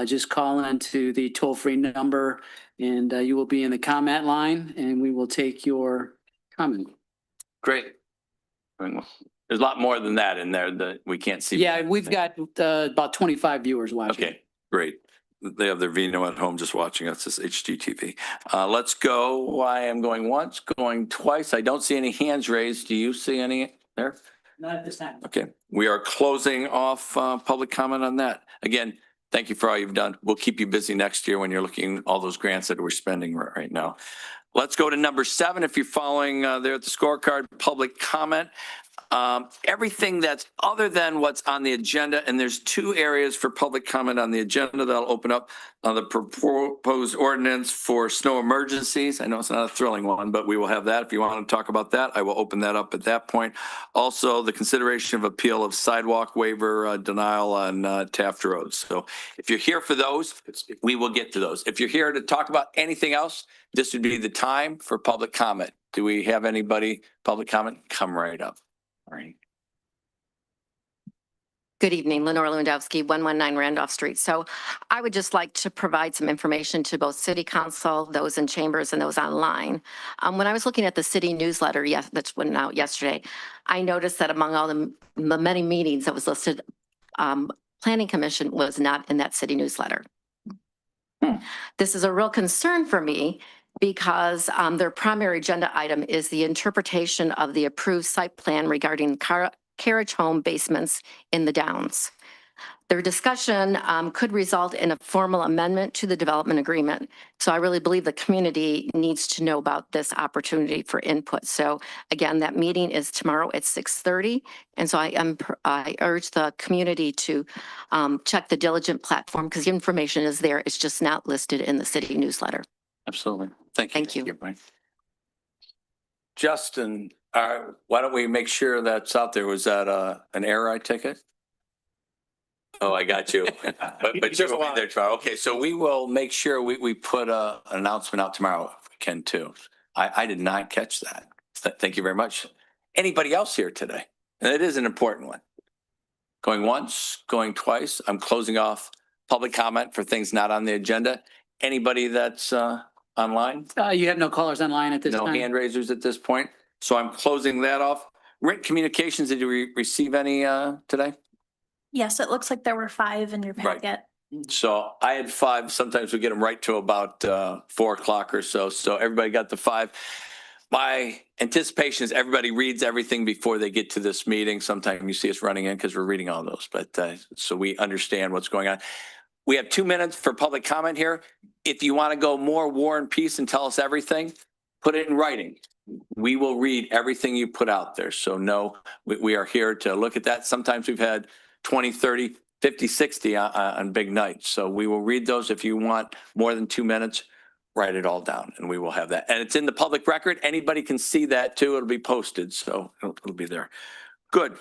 S4: Just call into the toll-free number, and you will be in the comment line, and we will take your comment.
S5: Great. There's a lot more than that in there that we can't see.
S4: Yeah, we've got about 25 viewers watching.
S5: Okay, great. They have their Vino at home just watching us, this HGTV. Let's go. I am going once, going twice. I don't see any hands raised. Do you see any there?
S4: Not at this time.
S5: Okay, we are closing off public comment on that. Again, thank you for all you've done. We'll keep you busy next year when you're looking at all those grants that we're spending right now. Let's go to number 7. If you're following there at the scorecard, public comment. Everything that's other than what's on the agenda, and there's 2 areas for public comment on the agenda that'll open up. The proposed ordinance for snow emergencies. I know it's not a thrilling one, but we will have that. If you want to talk about that, I will open that up at that point. Also, the consideration of appeal of sidewalk waiver denial on Taft Road. So if you're here for those, we will get to those. If you're here to talk about anything else, this would be the time for public comment. Do we have anybody public comment? Come right up. All right.
S12: Good evening, Lenore Lewandowski, 119 Randolph Street. So I would just like to provide some information to both City Council, those in chambers, and those online. When I was looking at the city newsletter, that went out yesterday, I noticed that among all the many meetings that was listed, Planning Commission was not in that city newsletter. This is a real concern for me, because their primary agenda item is the interpretation of the approved site plan regarding carriage home basements in the Downs. Their discussion could result in a formal amendment to the development agreement. So I really believe the community needs to know about this opportunity for input. So again, that meeting is tomorrow at 6:30. And so I urge the community to check the Diligent platform, because the information is there. It's just not listed in the city newsletter.
S5: Absolutely. Thank you.
S12: Thank you.
S5: Justin, why don't we make sure that's out there? Was that an error, I take it? Oh, I got you. But you will be there tomorrow. Okay, so we will make sure we put an announcement out tomorrow if we can too. I did not catch that. Thank you very much. Anybody else here today? And it is an important one. Going once, going twice. I'm closing off public comment for things not on the agenda. Anybody that's online?
S4: You have no callers online at this time?
S5: No hand raisers at this point. So I'm closing that off. Written communications, did you receive any today?
S7: Yes, it looks like there were 5 in your
S5: Right.
S7: packet.
S5: So I had 5. Sometimes we get them right to about 4 o'clock or so. So everybody got the 5. My anticipation is everybody reads everything before they get to this meeting. Sometimes you see us running in because we're reading all those, but so we understand what's going on. We have 2 minutes for public comment here. If you want to go more war and peace and tell us everything, put it in writing. We will read everything you put out there. So no, we are here to look at that. Sometimes we've had 20, 30, 50, 60 on big nights. So we will read those. If you want more than 2 minutes, write it all down and we will have that. And it's in the public record. Anybody can see that too. It'll be posted. So it'll be there. Good.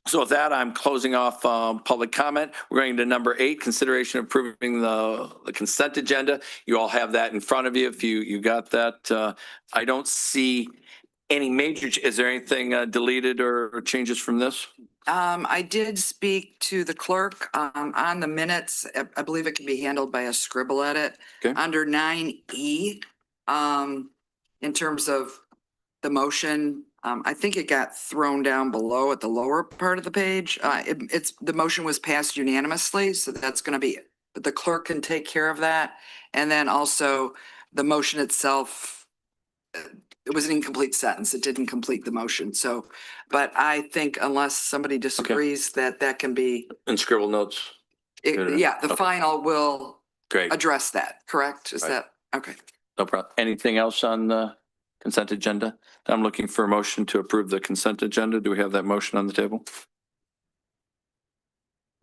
S5: So with that, I'm closing off public comment. We're going to number 8, consideration of approving the consent agenda. You all have that in front of you. If you got that, I don't see any major, is there anything deleted or changes from this?
S2: I did speak to the clerk, on the minutes. I believe it can be handled by a scribble edit.
S5: Okay.
S2: Under 9E, in terms of the motion, I think it got thrown down below at the lower part of the page. The motion was passed unanimously, so that's gonna be, but the clerk can take care of that. And then also the motion itself, it was an incomplete sentence. It didn't complete the motion. So, but I think unless somebody disagrees that can be,
S5: And scribble notes.
S2: yeah, the
S5: Okay.
S2: final will
S5: Great.
S2: address that, correct? Is
S5: Right.
S2: that, okay.
S5: No problem. Anything else on the consent agenda? I'm looking for a motion to approve the consent agenda. Do we have that motion on the table?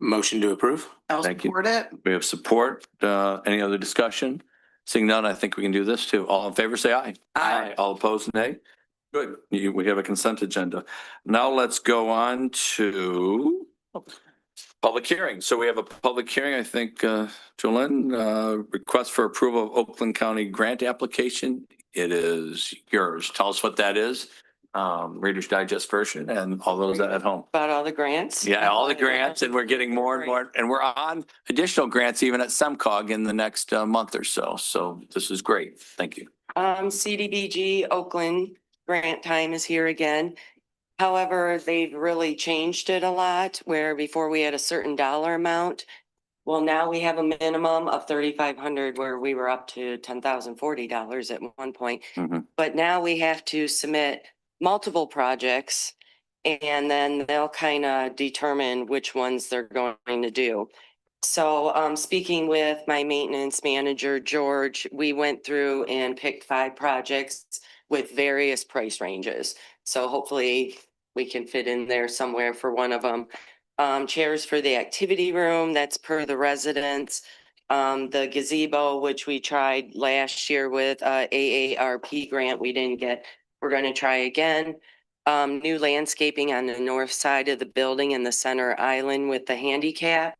S8: Motion to approve?
S9: I'll
S5: Thank you.
S9: support it.
S5: We have support. Any other discussion? Seeing none, I think we can do this too. All in favor, say aye.
S2: Aye.
S5: All opposed, nay. Good. We have a consent agenda. Now let's go on to public hearing. So we have a public hearing, I think, Jolene, request for approval of Oakland County grant application. It is yours. Tell us what that is. Reader's Digest version and all those at home.
S6: About all the grants.
S5: Yeah, all the grants, and we're getting more and more, and we're on additional grants even at SEMCOG in the next month or so. So this is great. Thank you.
S6: CDBG Oakland grant time is here again. However, they've really changed it a lot, where before we had a certain dollar amount. Well, now we have a minimum of 3,500, where we were up to $10,040 at one point.
S5: Mhm.
S6: But now we have to submit multiple projects, and then they'll kind of determine which ones they're going to do. So speaking with my maintenance manager, George, we went through and picked 5 projects with various price ranges. So hopefully we can fit in there somewhere for one of them. Chairs for the activity room, that's per the residents. The gazebo, which we tried last year with AARP grant, we didn't get. We're going to try again. New landscaping on the north side of the building in the center island with the handicap.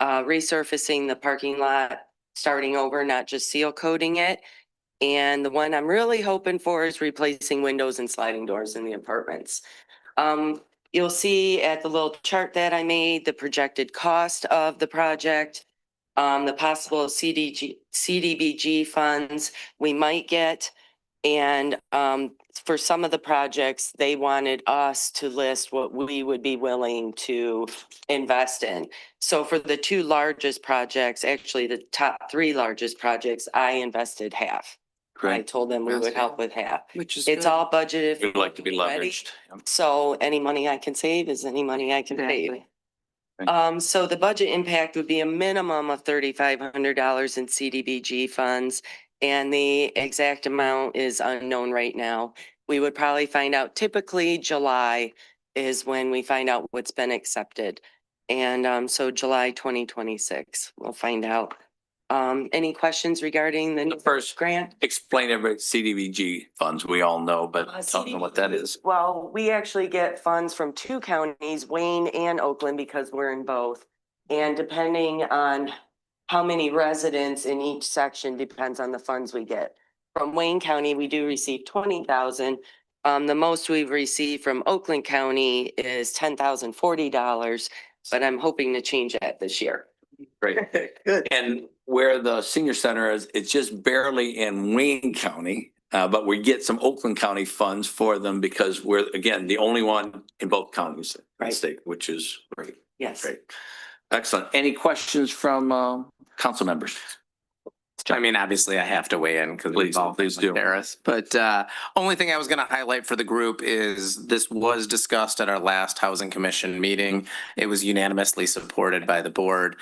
S6: Resurfacing the parking lot, starting over, not just seal coating it. And the one I'm really hoping for is replacing windows and sliding doors in the apartments. You'll see at the little chart that I made, the projected cost of the project, the possible CDBG funds we might get. And for some of the projects, they wanted us to list what we would be willing to invest in. So for the 2 largest projects, actually the top 3 largest projects, I invested half. I
S5: Great.
S6: told them we would help with half.
S2: Which is
S6: It's
S2: good.
S6: all budgeted.
S5: We'd like to be
S6: already.
S5: leveraged.
S6: So any money I can save is any money I can save.
S2: Exactly.
S6: So the budget impact would be a minimum of $3,500 in CDBG funds, and the exact amount is unknown right now. We would probably find out, typically July is when we find out what's been accepted. And so July 2026, we'll find out. Any questions regarding the
S5: First
S6: grant?
S5: Explain everybody CDBG funds. We all know, but tell them what that is.
S6: Well, we actually get funds from 2 counties, Wayne and Oakland, because we're in both. And depending on how many residents in each section depends on the funds we get. From Wayne County, we do receive 20,000. The most we've received from Oakland County is $10,040, but I'm hoping to change that this year.
S5: Great.
S9: Good.
S5: And where the senior center is, it's just barely in Wayne County. But we get some Oakland County funds for them because we're, again, the only one in both counties in the
S6: Right.
S5: state, which is great.
S6: Yes.
S5: Great. Excellent. Any questions from council members?
S8: I mean, obviously I have to weigh in because
S5: Please, please do.
S8: Terrace. But only thing I was going to highlight for the group is this was discussed at our last Housing Commission meeting. It was unanimously supported by the board.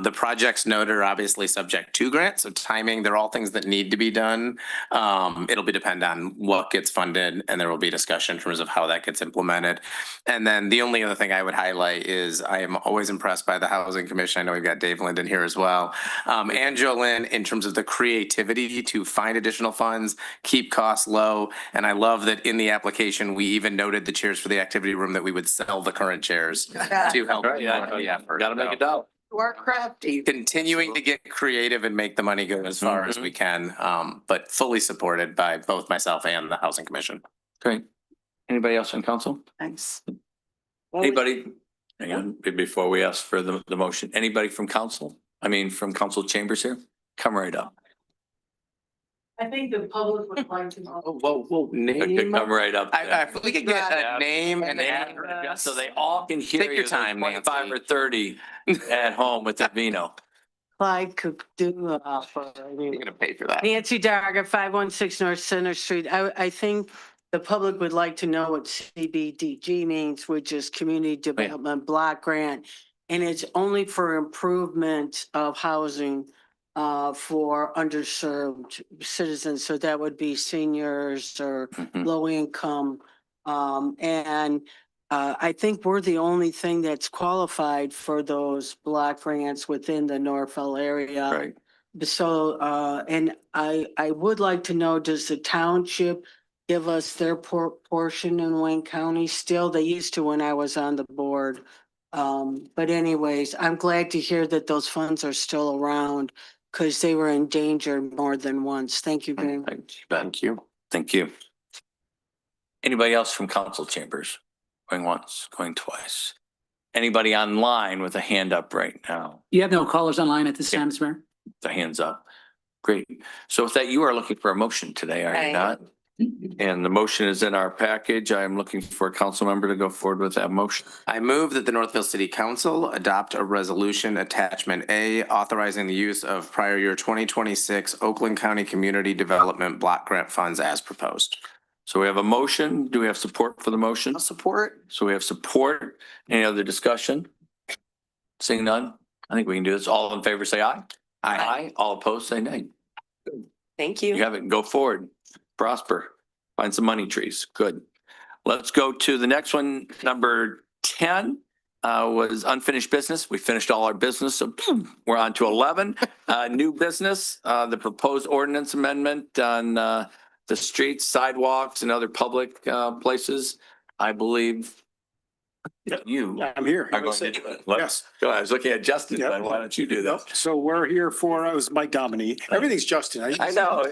S8: The projects noted are obviously subject to grant, so timing, they're all things that need to be done. It'll be depend on what gets funded, and there will be discussion in terms of how that gets implemented. And then the only other thing I would highlight is I am always impressed by the Housing Commission. I know we've got Dave Linden here as well. And Jolene, in terms of the creativity to find additional funds, keep costs low. And I love that in the application, we even noted the chairs for the activity room that we would sell the current chairs to help.
S5: Right, yeah,
S8: the effort.
S5: gotta make it out.
S9: You are crafty.
S8: Continuing to get creative and make the money go as far as we can, but fully supported by both myself and the Housing Commission.
S5: Great. Anybody else on council?
S9: Thanks.
S5: Anybody? Hang on, before we ask for the motion, anybody from council? I mean, from council chambers here? Come right up.
S9: I think the public would like to know.
S8: Whoa,
S5: Come right up.
S8: If we could get a name and address.
S5: So they all can hear
S8: Take
S5: you.
S8: your time,
S5: There's 25
S8: Nancy.
S5: or 30 at home with the vino.
S13: Clyde could do,
S8: You're gonna pay for that.
S13: Nancy Darga, 516 North Center Street. I think the public would like to know what CBDG means, which is Community Development Block Grant. And it's only for improvement of housing for underserved citizens. So that would be seniors or low income. I think we're the only thing that's qualified for those block grants within the Northville area.
S5: Right.
S13: So, and I would like to know, does the township give us their portion in Wayne County still? They used to when I was on the board. But anyways, I'm glad to hear that those funds are still around because they were endangered more than once. Thank you very much.
S8: Thank you.
S5: Thank you. Anybody else from council chambers? Going once, going twice. Anybody online with a hand up right now?
S4: You have no callers online at this time, Mr. Mayor?
S5: The hands up. Great. So with that, you are looking for a motion today, are you not? And the motion is in our package. I am looking for a council member to go forward with that motion.
S8: I move that the Northville City Council adopt a resolution attachment A authorizing the use of prior year 2026 Oakland County Community Development Block Grant funds as proposed.
S5: So we have a motion. Do we have support for the motion?
S9: I'll support.
S5: So we have support. Any other discussion? Seeing none, I think we can do this. All in favor, say aye. Aye. All opposed, say nay.
S6: Thank
S5: You
S6: you.
S5: have it. Go forward. Prosper. Find some money trees. Good. Let's go to the next one. Number 10 was unfinished business. We finished all our business. So boom, we're on to 11. New business, the proposed ordinance amendment on the streets, sidewalks and other public places. I believe you
S11: I'm here.
S5: are going to do it.
S11: Yes.
S5: Go ahead. I was looking at Justin,
S11: Yep.
S5: but why don't you do that?
S11: So we're here for, it was Mike Dominey. Everything's Justin.
S5: I know.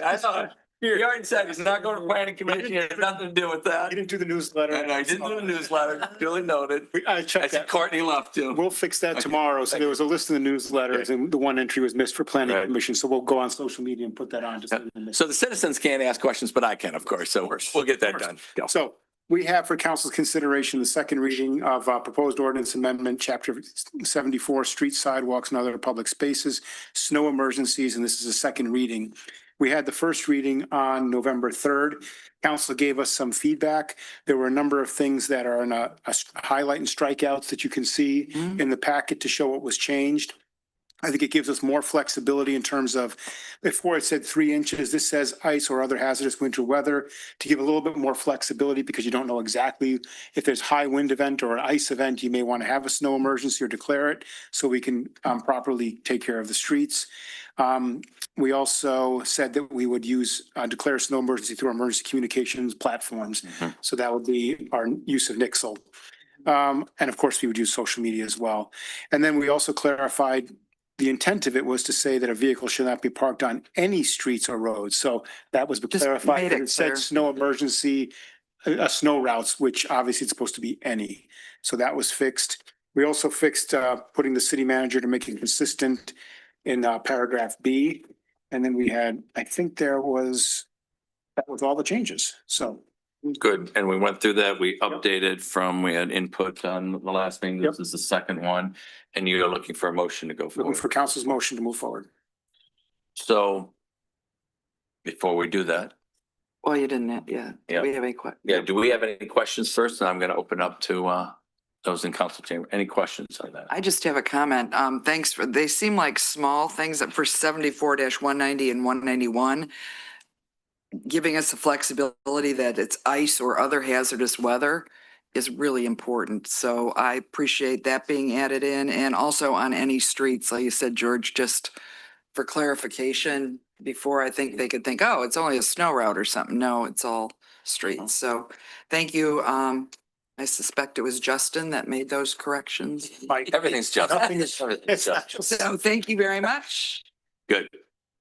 S5: He already said he's not going to planning commission. It has nothing to do with that.
S11: He didn't do the newsletter.
S5: And I didn't do the newsletter. Duly noted.
S11: I
S5: I
S11: checked
S5: said
S11: that.
S5: Courtney left too.
S11: We'll fix that
S5: Okay.
S11: tomorrow. So there was a list of the newsletters and the one entry was missed for planning
S5: Right.
S11: commission. So we'll go on social media and put that on. Just so we don't miss it.
S5: So the citizens can't ask questions, but I can, of course. So we'll get that done. Go.
S11: So we have for council's consideration the second reading of proposed ordinance amendment, chapter 74, street sidewalks and other public spaces, snow emergencies, and this is a second reading. We had the first reading on November 3rd. Council gave us some feedback. There were a number of things that are in a highlight and strikeouts that you can see in the packet to show what was changed. I think it gives us more flexibility in terms of, before it said 3 inches, this says ice or other hazardous winter weather, to give a little bit more flexibility because you don't know exactly if there's high wind event or an ice event, you may want to have a snow emergency or declare it so we can properly take care of the streets. We also said that we would declare snow emergency through our emergency communications platforms. So that would be our use of Nixle. And of course, we would use social media as well. And then we also clarified the intent of it was to say that a vehicle should not be parked on any streets or roads. So that was
S2: Just
S11: clarified.
S2: made
S11: That
S2: it
S11: it said
S2: clear.
S11: snow emergency, snow routes, which obviously it's supposed to be any. So that was fixed. We also fixed putting the city manager to make it consistent in paragraph B. And then we had, I think that was all the changes. So
S5: Good. And we went through that. We updated we had input on the last meeting. This is the second one. And you're looking for a motion to go
S11: looking
S5: forward.
S11: for council's motion to move forward.
S5: So before we do that,
S2: Well, you didn't have, yeah.
S5: Yeah.
S2: We have any questions?
S5: yeah, do we have any questions first? And I'm going to open up to those in council chamber. Any questions on that?
S2: I just have a comment. They seem like small things for 74-190 and 191. Giving us the flexibility that it's ice or other hazardous weather is really important. So I appreciate that being added in, and also on any streets, like you said, George, just for clarification, before I think they could think, oh, it's only a snow route or something. No, it's all streets. So thank you. I suspect it was Justin that made those corrections.
S11: Mike,
S5: Everything's just.
S11: nothing is,
S5: Everything's
S11: it's not
S5: just.
S11: just.
S2: So thank you very much.
S5: Good.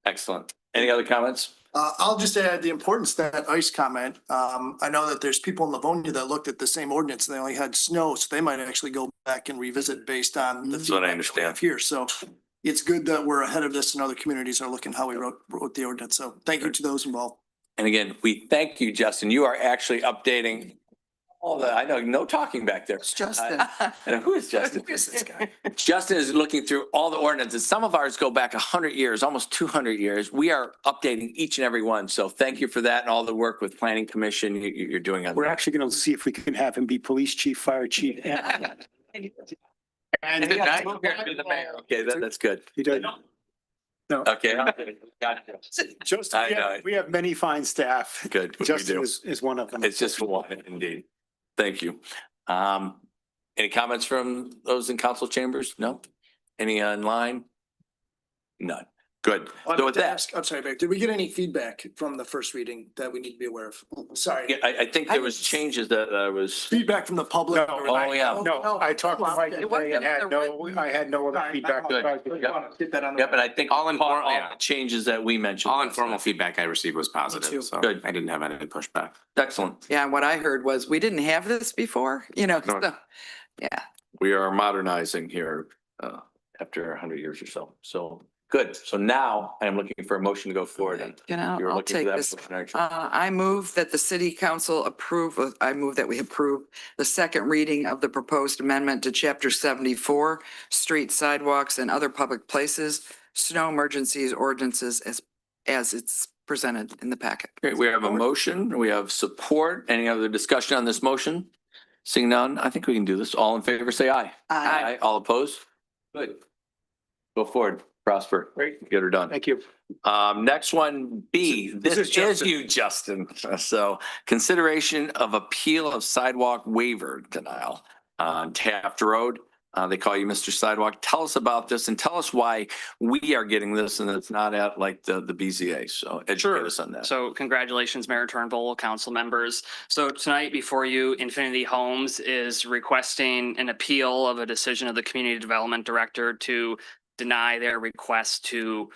S5: Excellent. Any other comments?
S3: I'll just add the importance of that ice comment. I know that there's people in Livonia that looked at the same ordinance. They only had snow, so they might actually go back and revisit based on the
S5: That's what I
S3: feedback
S5: understand.
S3: we have here. So it's good that we're ahead of this and other communities are looking how we wrote the ordinance. So thank you to those involved.
S5: And again, we thank you, Justin. You are actually updating all the, I know, no talking back there.
S2: It's Justin.
S5: And who is Justin?
S2: Who is this guy?
S5: Justin is looking through all the ordinances. Some of ours go back 100 years, almost 200 years. We are updating each and every one. So thank you for that and all the work with Planning Commission you're doing on
S11: We're
S5: that.
S11: actually going to see if we can have him be police chief, fire chief. And
S5: And be the mayor. Okay, that's good.
S11: he does. No,
S5: Okay. Gotcha.
S11: just,
S5: I know.
S11: we have many fine staff.
S5: Good. We
S11: Justin
S5: do.
S11: is one of them.
S5: It's just one, indeed. Thank you. Any comments from those in council chambers? No? Any online? None. Good. So with that,
S3: I'm sorry, Vic, did we get any feedback from the first reading that we need to be aware of? Sorry.
S5: yeah, I think there was changes that was,
S3: Feedback from the public.
S11: No,
S5: oh, yeah.
S11: No, I talked to Mike today and I had no other feedback.
S5: Good.
S3: Get that on the.
S5: Yep, and I think
S8: All informal,
S5: all
S8: yeah.
S5: the changes that we mentioned.
S8: All informal feedback I received was
S3: too.
S8: positive, so
S5: Good.
S8: I didn't have any pushback.
S5: Excellent.
S2: Yeah, and what I heard was we didn't have this before,
S5: No.
S2: so, yeah.
S5: We are modernizing here after 100 years or so. So, good. So now I am looking for a motion to go forward. And you're
S2: I'll
S5: looking for
S2: take
S5: that
S2: this.
S5: motion, aren't you?
S2: I move that the city council I move that we approve the second reading of the proposed amendment to chapter 74, streets, sidewalks and other public places, snow emergencies ordinances as it's presented in the packet.
S5: Great. We have a motion. We have support. Any other discussion on this motion? Seeing none, I think we can do this. All in favor, say aye.
S2: Aye.
S5: All opposed? Good. Go forward. Prosper.
S11: Great.
S5: Get her done.
S11: Thank you.
S5: Next one, B,
S11: This
S5: this
S11: is
S5: is
S11: Justin.
S5: you, Justin. So consideration of appeal of sidewalk waiver denial on Taft Road. They call you Mr. Sidewalk. Tell us about this and tell us why we are getting this and it's not at like the BZA. So educate us on that.
S14: So congratulations, Mayor Turnbull, council members. So tonight before you, Infinity Homes is requesting an appeal of a decision of the Community Development Director to deny their request to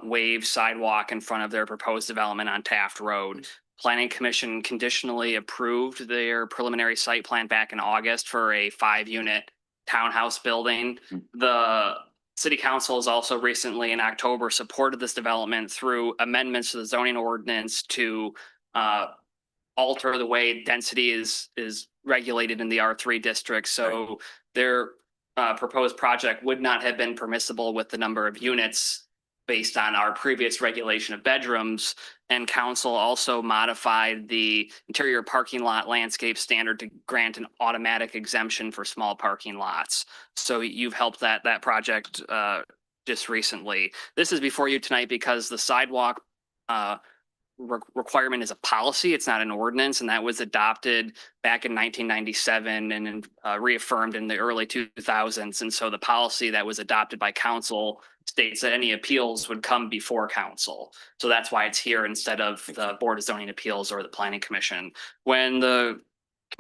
S14: waive sidewalk in front of their proposed development on Taft Road. Planning Commission conditionally approved their preliminary site plan back in August for a 5-unit townhouse building. The City Council has also recently in October supported this development through amendments to the zoning ordinance to alter the way density is regulated in the R3 district. So their proposed project would not have been permissible with the number of units based on our previous regulation of bedrooms. And council also modified the interior parking lot landscape standard to grant an automatic exemption for small parking lots. So you've helped that project just recently. This is before you tonight because the sidewalk requirement is a policy. It's not an ordinance, and that was adopted back in 1997 and reaffirmed in the early 2000s. And so the policy that was adopted by council states that any appeals would come before council. So that's why it's here instead of the Board of Zoning Appeals or the Planning Commission. When the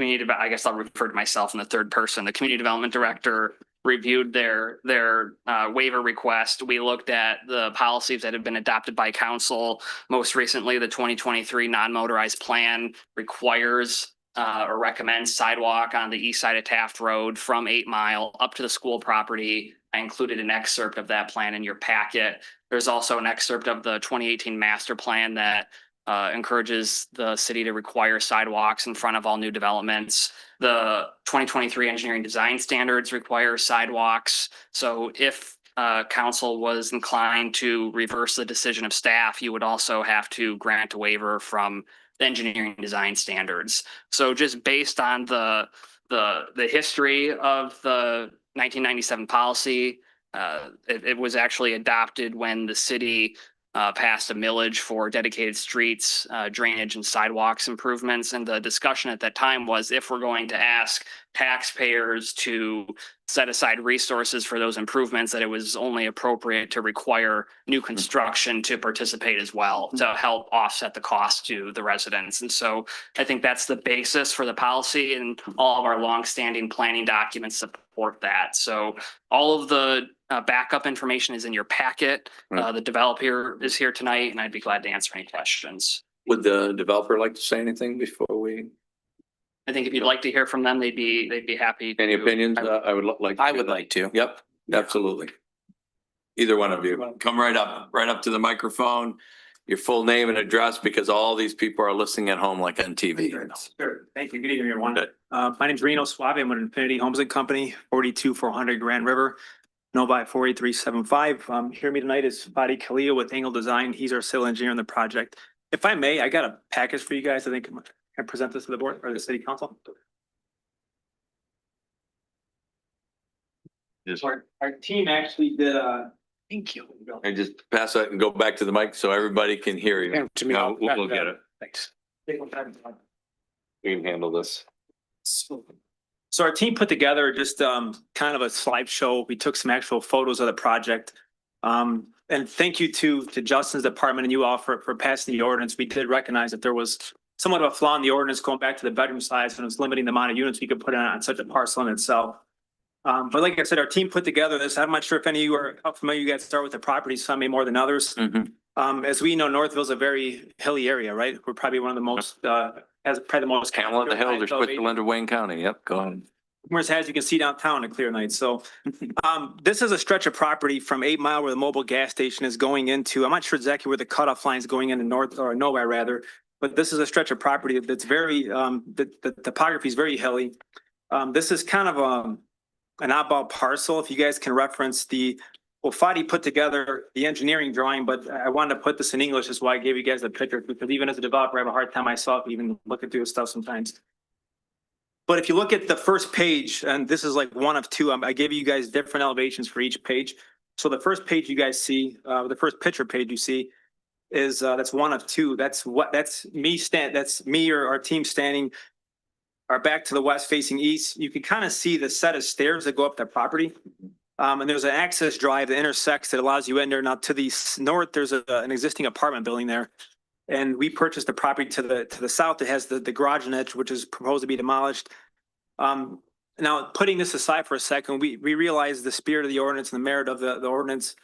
S14: I guess I'll refer to myself in the third person, the Community Development Director reviewed their waiver request. We looked at the policies that have been adopted by council. Most recently, the 2023 non-motorized plan requires or recommends sidewalk on the east side of Taft Road from 8 Mile up to the school property. I included an excerpt of that plan in your packet. There's also an excerpt of the 2018 master plan that encourages the city to require sidewalks in front of all new developments. The 2023 engineering design standards require sidewalks. So if council was inclined to reverse the decision of staff, you would also have to grant a waiver from the engineering design standards. So just based on the history of the 1997 policy, it was actually adopted when the city passed a millage for dedicated streets, drainage and sidewalks improvements. And the discussion at that time was if we're going to ask taxpayers to set aside resources for those improvements, that it was only appropriate to require new construction to participate as well to help offset the cost to the residents. And so I think that's the basis for the policy, and all of our longstanding planning documents support that. So all of the backup information is in your packet. The developer is here tonight, and I'd be glad to answer any questions.
S5: Would the developer like to say anything before we?
S14: I think if you'd like to hear from them, they'd be happy.
S5: Any
S14: to-
S5: opinions? I would like.
S8: I would like to.
S5: Yep, absolutely. Either one of you, come right up to the microphone, your full name and address, because all these people are listening at home like on TV.
S15: Sure. Thank you. Good evening, everyone. My name's Reno Suave. I'm with Infinity Homes and Company, 42400 Grand River, Novi 48375. Here with me tonight is Fadi Khalil with Angle Design. He's our civil engineer on the project. If I may, I got a package for you guys. I think can I present this to the board or the city council?
S5: Just,
S15: Our team actually did thank you.
S5: and just pass that and go back to the mic so everybody can hear you.
S15: To me.
S5: No, we'll get it.
S15: Thanks.
S5: We can handle this.
S15: So our team put together just kind of a slideshow. We took some actual photos of the project. And thank you to Justin's department and you all for passing the ordinance. We did recognize that there was somewhat of a flaw in the ordinance going back to the bedroom size, and it was limiting the amount of units we could put on such a parcel in itself. But like I said, our team put together this. I'm not sure if any of you are how familiar you guys start with the property, some may more than others. As we know, Northville's a very hilly area, right? We're probably one of the most, has probably the most.
S5: Hamlet, the Hills, or Switzerland or Wayne County. Yep, go ahead.
S15: Whereas as you can see downtown on a clear night. So this is a stretch of property from 8 Mile where the mobile gas station is going into. I'm not sure exactly where the cutoff line is going into North or Novi rather, but this is a stretch of property that's very, the topography is very hilly. This is kind of an oddball parcel. If you guys can reference well, Fadi put together the engineering drawing, but I wanted to put this in English. That's why I gave you guys the picture, because even as a developer, I have a hard time myself even looking through the stuff sometimes. But if you look at the first page, and this is like one of two, I gave you guys different elevations for each page. So the first page you guys see, the first picture page you see is that's one of two. That's me or our team standing our back to the west facing east. You can kind of see the set of stairs that go up that property. And there's an access drive that intersects that allows you in there. Now to the north, there's an existing apartment building there. And we purchased the property to the south that has the garage in it, which is proposed to be demolished. Now, putting this aside for a second, we realize the spirit of the ordinance and the merit of the ordinance,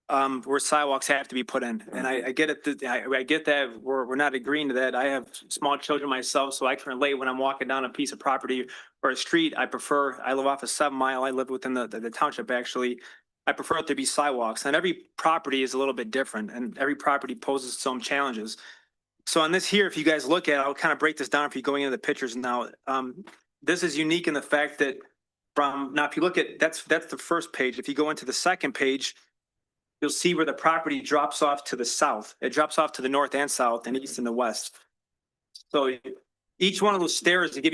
S15: where sidewalks have to be put in. And I get it. I get that we're not agreeing to that. I have small children myself, so I can relate when I'm walking down a piece of property or a street. I live off of 7 Mile. I live within the township, actually. I prefer it to be sidewalks, and every property is a little bit different, and every property poses its own challenges. So on this here, if you guys look at it, I'll kind of break this down for you going into the pictures now. This is unique in the fact that if you look at, that's the first page. If you go into the second page, you'll see where the property drops off to the south. It drops off to the north and south and east and the west. So each one of those stairs, to give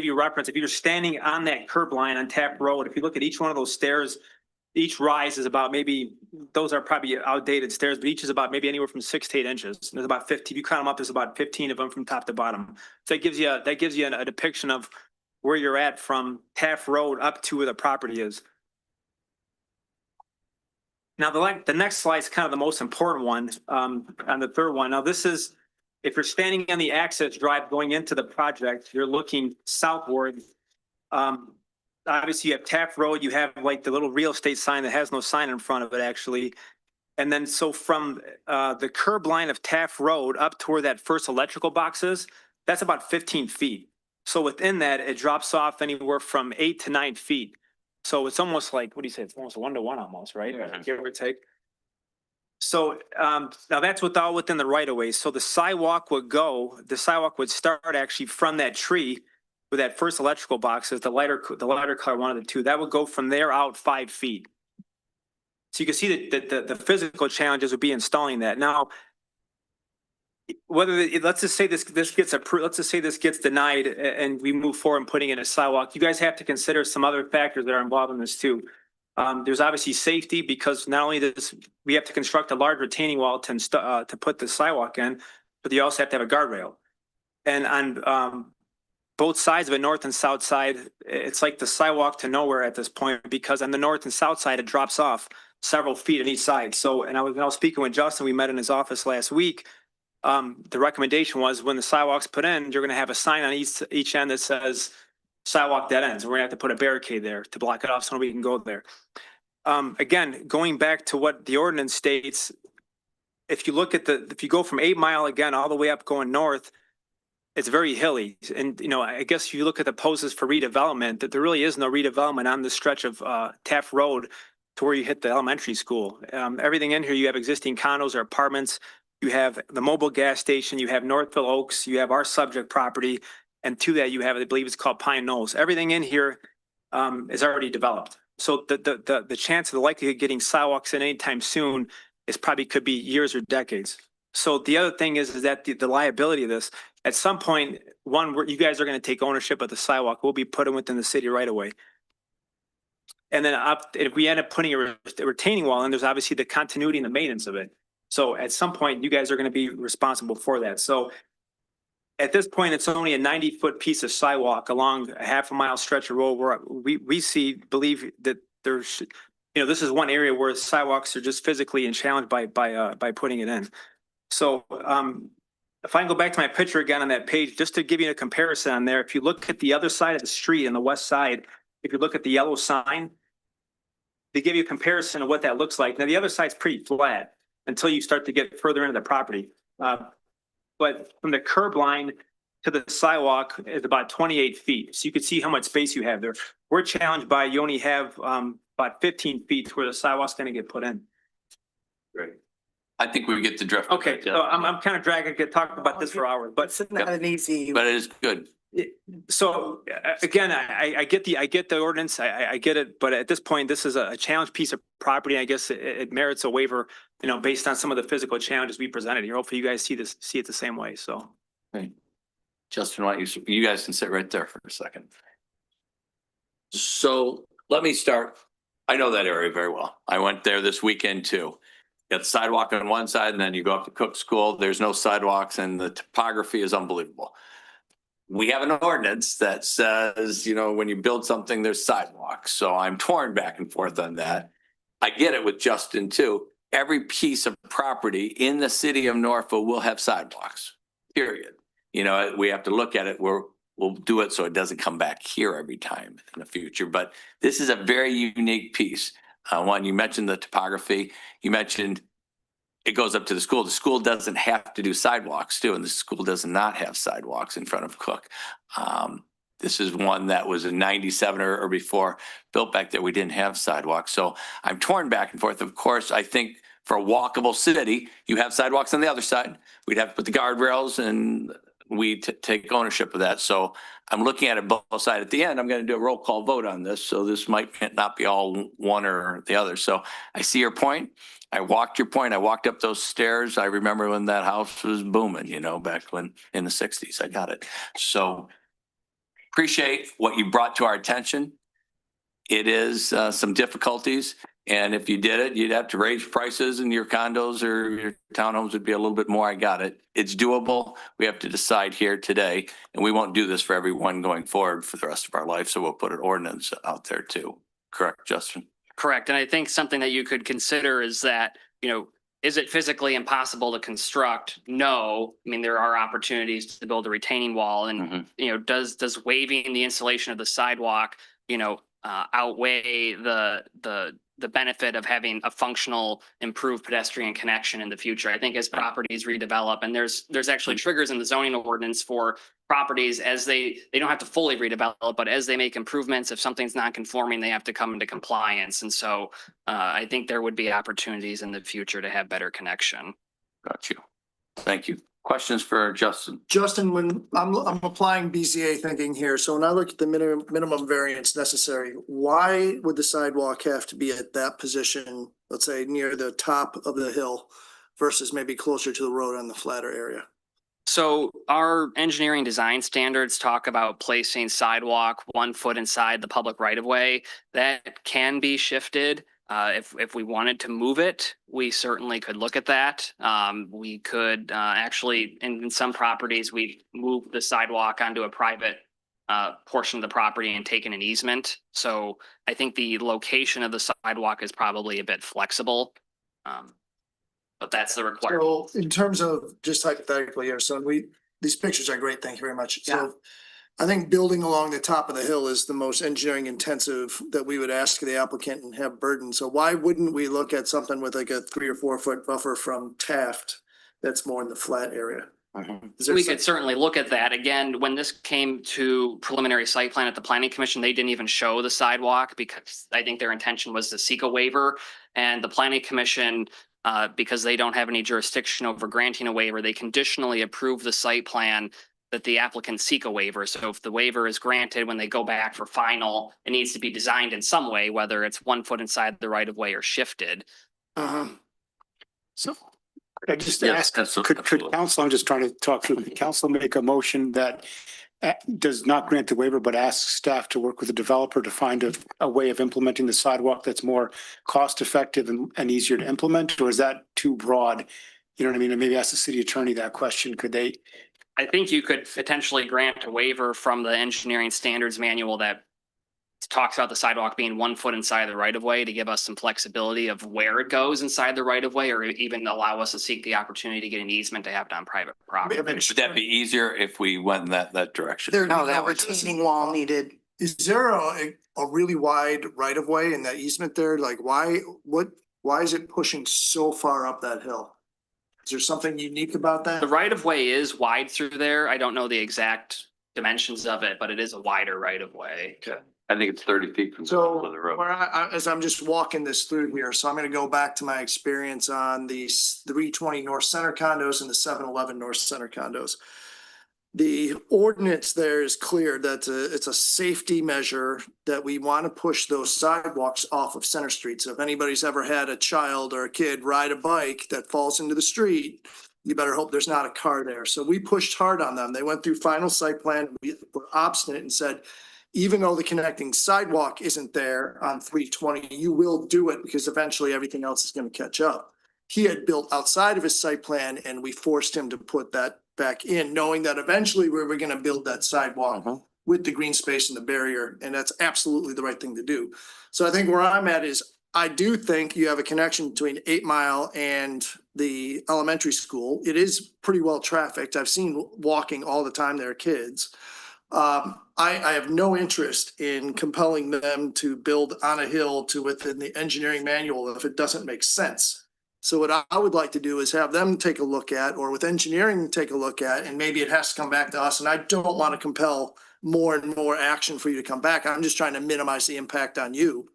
S15: you reference, if you're standing on that curb line on Taft Road, if you look at each one of those stairs, each rise is about those are probably outdated stairs, but each is about maybe anywhere from 6 to 8 inches. And there's about 50, if you count them up, there's about 15 of them from top to bottom. So that gives you a depiction of where you're at from Taft Road up to where the property is. Now, the next slide is kind of the most important one, on the third one. Now, this is, if you're standing on the access drive going into the project, you're looking southward. Obviously, you have Taft Road. You have like the little real estate sign that has no sign in front of it, actually. And then so from the curb line of Taft Road up to where that first electrical box is, that's about 15 feet. So within that, it drops off anywhere from 8 to 9 feet. So it's almost like, what do you say? It's almost 1-to-1 almost, right? Yeah. Give or take. So now that's within the right of way. So the sidewalk would start actually from that tree where that first electrical box is, the lighter color one of the two. That would go from there out 5 feet. So you can see that the physical challenges would be installing that. Now, let's just say this gets approved, let's just say this gets denied and we move forward and putting in a sidewalk. You guys have to consider some other factors that are involved in this too. There's obviously safety because not only does we have to construct a large retaining wall to put the sidewalk in, but you also have to have a guardrail. And on both sides of it, north and south side, it's like the sidewalk to nowhere at this point, because on the north and south side, it drops off several feet on each side. So, and when I was speaking with Justin, we met in his office last week. The recommendation was when the sidewalk's put in, you're going to have a sign on each end that says sidewalk dead ends. We're going to have to put a barricade there to block it off so nobody can go there. Again, going back to what the ordinance states, if you look at if you go from 8 Mile again, all the way up going north, it's very hilly. And, you know, I guess if you look at the poses for redevelopment, that there really is no redevelopment on the stretch of Taft Road to where you hit the elementary school. Everything in here, you have existing condos or apartments. You have the mobile gas station, you have Northville Oaks, you have our subject property. And to that, you have, I believe it's called Pine Knolls. Everything in here is already developed. So the chance of the likelihood of getting sidewalks in anytime soon is probably could be years or decades. So the other thing is that the liability of this, at some point, you guys are going to take ownership of the sidewalk. We'll be putting within the city right away. And then if we end up putting a retaining wall in, there's obviously the continuity and the maintenance of it. So at some point, you guys are going to be responsible for that. So at this point, it's only a 90-foot piece of sidewalk along a half-a-mile stretch of road where we believe that there's, you know, this is one area where sidewalks are just physically challenged by putting it in. So if I can go back to my picture again on that page, just to give you a comparison on there, if you look at the other side of the street on the west side, if you look at the yellow sign, they give you a comparison of what that looks like. Now, the other side's pretty flat until you start to get further into the property. But from the curb line to the sidewalk is about 28 feet. So you can see how much space you have there. We're challenged by you only have about 15 feet where the sidewalk's going to get put in.
S5: Great. I think we get the drift.
S15: Okay, so I'm kind of dragging, get talking about this for hours, but
S9: It's not an easy.
S5: But it is good.
S15: so again, I get the ordinance, I get it, but at this point, this is a challenged piece of property. I guess it merits a waiver, you know, based on some of the physical challenges we presented here. Hopefully, you guys see it the same way. So,
S5: Okay. Justin, why don't you guys can sit right there for a second. So let me start. I know that area very well. I went there this weekend too. You got the sidewalk on one side, and then you go up to Cook School. There's no sidewalks, and the topography is unbelievable. We have an ordinance that says, you know, when you build something, there's sidewalks. So I'm torn back and forth on that. I get it with Justin too. Every piece of property in the city of Norfolk will have sidewalks, period. You know, we have to look at it. We'll do it so it doesn't come back here every time in the future. But this is a very unique piece. One, you mentioned the topography. You mentioned it goes up to the school. The school doesn't have to do sidewalks too, and the school does not have sidewalks in front of Cook. This is one that was in 97 or before built back there. We didn't have sidewalks. So I'm torn back and forth. Of course, I think for a walkable city, you have sidewalks on the other side. We'd have to put the guardrails, and we take ownership of that. So I'm looking at it both sides. At the end, I'm going to do a roll call vote on this. So this might not be all one or the other. So I see your point. I walked your point. I walked up those stairs. I remember when that house was booming, you know, back when in the 60s. I got it. So appreciate what you brought to our attention. It is some difficulties. And if you did it, you'd have to raise prices, and your condos or your townhomes would be a little bit more. I got it. It's doable. We have to decide here today, and we won't do this for everyone going forward for the rest of our life. So we'll put an ordinance out there too. Correct, Justin?
S14: Correct. And I think something that you could consider is that, you know, is it physically impossible to construct? No. I mean, there are opportunities to build a retaining wall, and, you know, does waiving the installation of the sidewalk, you know, outweigh the benefit of having a functional, improved pedestrian connection in the future? I think as properties redevelop, and there's actually triggers in the zoning ordinance for properties as they don't have to fully redevelop, but as they make improvements, if something's not conforming, they have to come into compliance. And so I think there would be opportunities in the future to have better connection.
S5: Got you. Thank you. Questions for Justin?
S3: Justin, when I'm applying BZA thinking here, so when I look at the minimum variance necessary, why would the sidewalk have to be at that position, let's say near the top of the hill versus maybe closer to the road on the flatter area?
S14: So our engineering design standards talk about placing sidewalk 1 foot inside the public right of way. That can be shifted. If we wanted to move it, we certainly could look at that. We could actually, in some properties, we move the sidewalk onto a private portion of the property and taken an easement. So I think the location of the sidewalk is probably a bit flexible. But that's the requirement.
S3: So in terms of just hypothetically here, so these pictures are great. Thank you very much. So I think building along the top of the hill is the most engineering intensive that we would ask the applicant and have burden. So why wouldn't we look at something with like a 3 or 4 foot buffer from Taft that's more in the flat area? Is there
S14: We
S3: some-
S14: could certainly look at that. Again, when this came to preliminary site plan at the planning commission, they didn't even show the sidewalk because I think their intention was to seek a waiver. And the planning commission, because they don't have any jurisdiction over granting a waiver, they conditionally approve the site plan that the applicant seek a waiver. So if the waiver is granted, when they go back for final, it needs to be designed in some way, whether it's 1 foot inside the right of way or shifted.
S11: So I just
S5: Yes,
S11: ask, could council, I'm just trying to talk through, could council make a motion that does not grant the waiver, but asks staff to work with the developer to find a way of implementing the sidewalk that's more cost effective and easier to implement? Or is that too broad? You know what I mean? And maybe ask the city attorney that question. Could they?
S14: I think you could potentially grant a waiver from the engineering standards manual that talks about the sidewalk being 1 foot inside the right of way to give us some flexibility of where it goes inside the right of way, or even allow us to seek the opportunity to get an easement to have it on private property.
S5: Would that be easier if we went in that direction?
S9: There's
S2: No,
S9: no
S2: that was-
S9: retaining wall needed.
S3: Is there a really wide right of way in that easement there? Like why is it pushing so far up that hill? Is there something unique about that?
S14: The right of way is wide through there. I don't know the exact dimensions of it, but it is a wider right of way.
S5: I think it's 30 feet from the
S3: So
S5: middle of the road.
S3: where as I'm just walking this through here, so I'm gonna go back to my experience on the 320 North Center condos and the 711 North Center condos. The ordinance there is clear that it's a safety measure that we want to push those sidewalks off of Center Street. So if anybody's ever had a child or a kid ride a bike that falls into the street, you better hope there's not a car there. So we pushed hard on them. They went through final site plan. We were obstinate and said, even though the connecting sidewalk isn't there on 320, you will do it because eventually everything else is going to catch up. He had built outside of his site plan and we forced him to put that back in, knowing that eventually we were going to build that sidewalk with the green space and the barrier. And that's absolutely the right thing to do. So I think where I'm at is I do think you have a connection between 8 Mile and the elementary school. It is pretty well trafficked. I've seen walking all the time there, kids. I have no interest in compelling them to build on a hill to within the engineering manual if it doesn't make sense. So what I would like to do is have them take a look at, or with engineering, take a look at, and maybe it has to come back to us. And I don't want to compel more and more action for you to come back. I'm just trying to minimize the impact on you.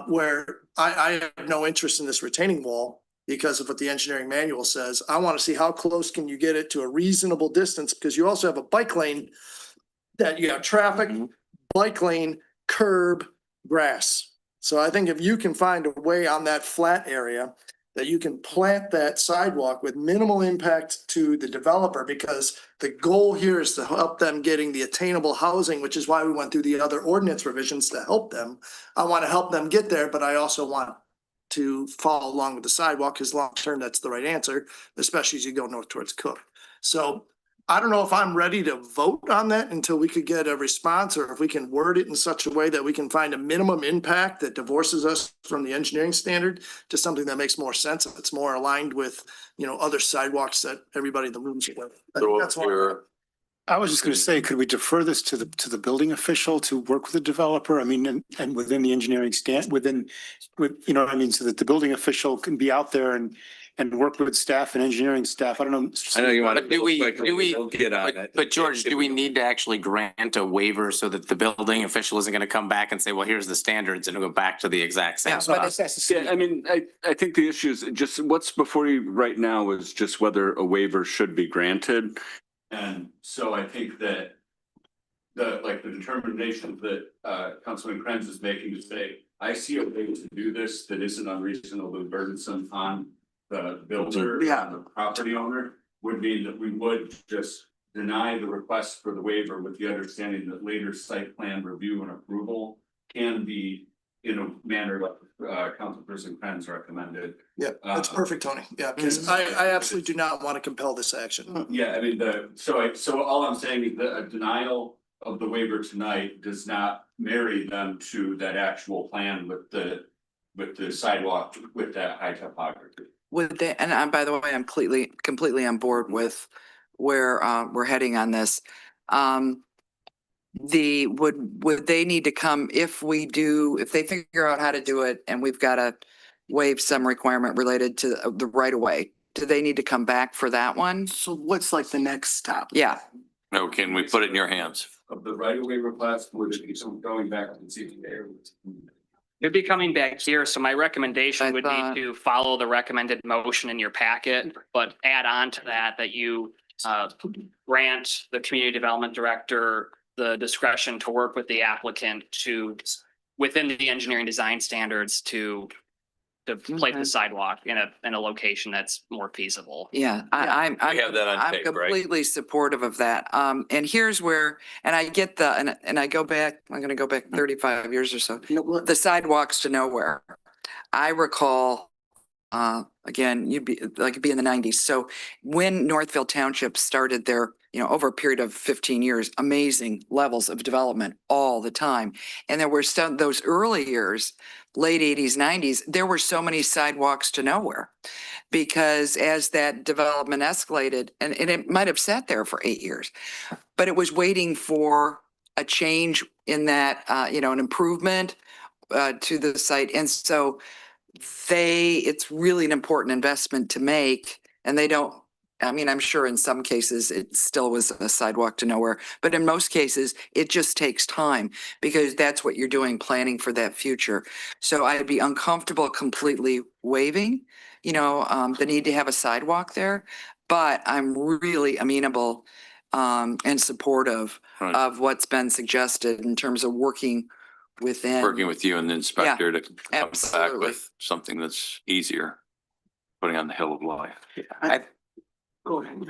S3: Where I have no interest in this retaining wall because of what the engineering manual says. I want to see how close can you get it to a reasonable distance, because you also have a bike lane that you have traffic, bike lane, curb, grass. So I think if you can find a way on that flat area that you can plant that sidewalk with minimal impact to the developer, because the goal here is to help them getting the attainable housing, which is why we went through the other ordinance revisions to help them. I want to help them get there, but I also want to follow along with the sidewalk, because long-term, that's the right answer, especially as you go north towards Cook. So I don't know if I'm ready to vote on that until we could get a response, or if we can word it in such a way that we can find a minimum impact that divorces us from the engineering standard to something that makes more sense. If it's more aligned with, other sidewalks that everybody in the room's with. That's why.
S11: I was just going to say, could we defer this to the building official to work with the developer? I mean, and within the engineering you know what I mean? So that the building official can be out there and work with staff and engineering staff. I don't know.
S5: I know you want to.
S8: But George, do we need to actually grant a waiver so that the building official isn't going to come back and say, well, here's the standards, and it'll go back to the exact same spot?
S16: Yeah, I mean, I think the issue is just what's before you right now is just whether a waiver should be granted. And so I think that the determination that Councilman Krenz is making to say, I see a way to do this that isn't unreasonably burdensome on the builder and the property owner. would mean that we would just deny the request for the waiver with the understanding that later site plan review and approval can be in a manner like Councilperson Krenz recommended.
S3: Yeah, that's perfect, Tony. Yeah, because I absolutely do not want to compel this action.
S16: Yeah, I mean, so all I'm saying is that a denial of the waiver tonight does not marry them to that actual plan with the sidewalk, with that high topography.
S2: Would they, and by the way, I'm completely on board with where we're heading on this. Would they need to come if they figure out how to do it and we've got to waive some requirement related to the right of way? Do they need to come back for that one?
S9: So what's like the next step?
S2: Yeah.
S5: No, can we put it in your hands?
S16: Of the right of way request, would it be some going back to the CPA?
S14: It'd be coming back here, so my recommendation would
S2: thought-
S14: be to follow the recommended motion in your packet, but add on to that you grant the community development director the discretion to work with the applicant to, within the engineering design standards, to place the sidewalk in a location that's more feasible.
S2: Yeah, I'm
S5: We have that on tape, right?
S2: completely supportive of that. And here's where, and I get and I go back, I'm gonna go back 35 years or so. The sidewalks to nowhere. I recall, again, you'd be in the 90s. So when Northville Township started their, over a period of 15 years, amazing levels of development all the time. And there were some, those early years, late 80s, 90s, there were so many sidewalks to nowhere. Because as that development escalated, and it might have sat there for 8 years, but it was waiting for a change in that, an improvement to the site. And so it's really an important investment to make, and they don't, I'm sure in some cases it still was a sidewalk to nowhere, but in most cases it just takes time because that's what you're doing, planning for that future. So I'd be uncomfortable completely waiving, the need to have a sidewalk there, but I'm really amenable and supportive of what's been suggested in terms of working with
S5: you and the inspector to come back
S2: absolutely.
S5: with something that's easier, putting on the hill of life.
S9: Go ahead.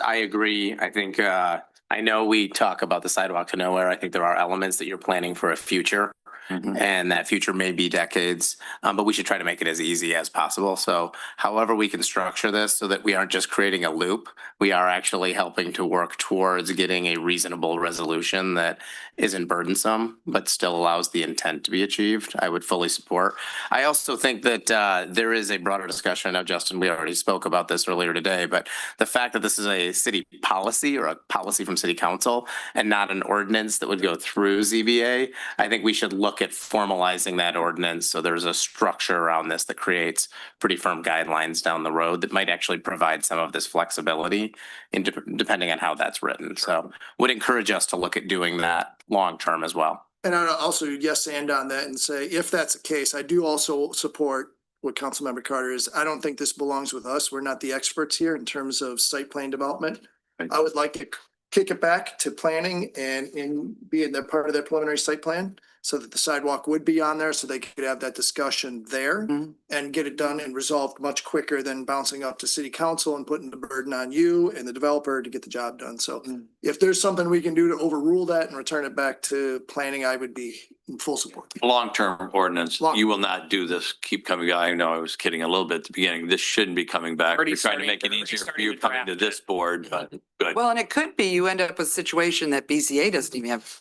S8: I agree. I think, I know we talk about the sidewalk to nowhere. I think there are elements that you're planning for a future. And that future may be decades, but we should try to make it as easy as possible. So however we can structure this so that we aren't just creating a loop, we are actually helping to work towards getting a reasonable resolution that isn't burdensome, but still allows the intent to be achieved. I would fully support. I also think that there is a broader discussion. Now, Justin, we already spoke about this earlier today, but the fact that this is a city policy or a policy from city council and not an ordinance that would go through ZBA, I think we should look at formalizing that ordinance so there's a structure around this that creates pretty firm guidelines down the road that might actually provide some of this flexibility depending on how that's written. So would encourage us to look at doing that long term as well.
S3: And I also yes and on that and say, if that's the case, I do also support what Councilmember Carter is. I don't think this belongs with us. We're not the experts here in terms of site plan development. I would like to kick it back to planning and be in that part of their preliminary site plan so that the sidewalk would be on there so they could have that discussion there and get it done and resolved much quicker than bouncing up to city council and putting the burden on you and the developer to get the job done. So if there's something we can do to overrule that and return it back to planning, I would be in full support.
S5: Long-term ordinance, you will not do this, keep coming. I know I was kidding a little bit at the beginning. This shouldn't be coming back. We're trying to make it easier for you coming to this board, but good.
S2: Well, and it could be you end up with a situation that BZA doesn't even have.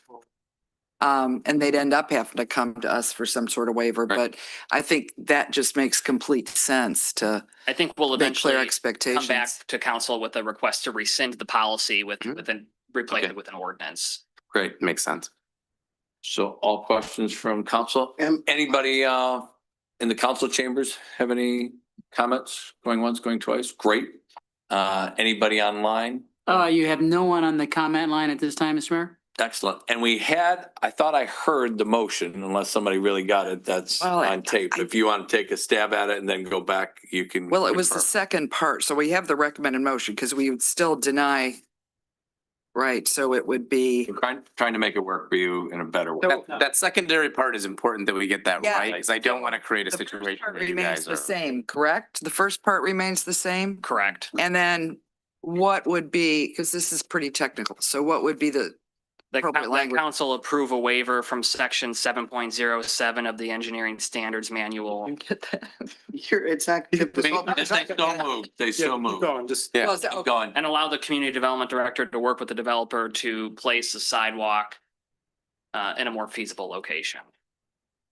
S2: And they'd end up having to come to us for some sort of waiver, but I think that just makes complete sense to
S14: I think we'll
S2: make
S14: eventually
S2: clear
S14: come
S2: expectations.
S14: back to council with a request to rescind the policy replace it with an ordinance.
S8: Great, makes sense.
S5: So all questions from council? Anybody in the council chambers have any comments? Going once, going twice? Great. Anybody online?
S4: You have no one on the comment line at this time, Mr. Mayor?
S5: Excellent. And I thought I heard the motion, unless somebody really got it. That's on tape. If you want to take a stab at it and then go back, you can.
S2: Well, it was the
S5: confirm.
S2: second part. So we have the recommended motion because we would still deny right? So it would be,
S5: We're trying to make it work for you in a better way.
S8: That secondary part is important that we get that
S2: Yeah.
S8: right, because I don't want to create a
S2: the first
S8: situation
S2: part
S8: where you
S2: remains
S8: guys
S2: the
S8: are.
S2: same, correct? The first part remains the same?
S14: Correct.
S2: And then what would be, because this is pretty technical, so what would be the appropriate language?
S14: Council approve a waiver from section 7.07 of the engineering standards manual.
S2: Get that? It's not.
S5: They so moved. They so moved.
S11: Just.
S5: Yeah,
S2: Well, is that-
S5: keep going.
S14: And allow the community development director to work with the developer to place the sidewalk in a more feasible location.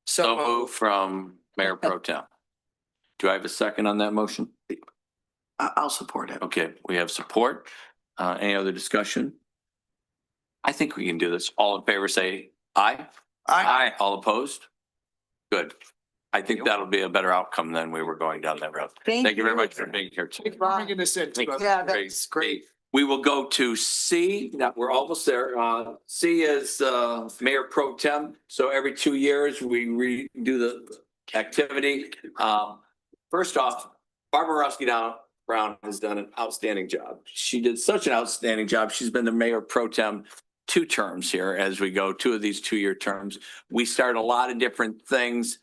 S5: So moved from Mayor Pro Tem. Do I have a second on that motion?
S2: I'll support it.
S5: Okay, we have support. Any other discussion? I think we can do this. All in favor, say aye. Aye. All opposed? Good. I think that'll be a better outcome than we were going down that road.
S2: Thank
S5: You very much for being here today.
S3: Bringing this in.
S2: Yeah, that's great.
S5: We will go to C. Now, we're almost there. C is Mayor Pro Tem. So every 2 years, we redo the activity. First off, Barbara Brown has done an outstanding job. She did such an outstanding job. She's been the Mayor Pro Tem 2 terms here as we go, 2 of these 2-year terms. We started a lot of different things,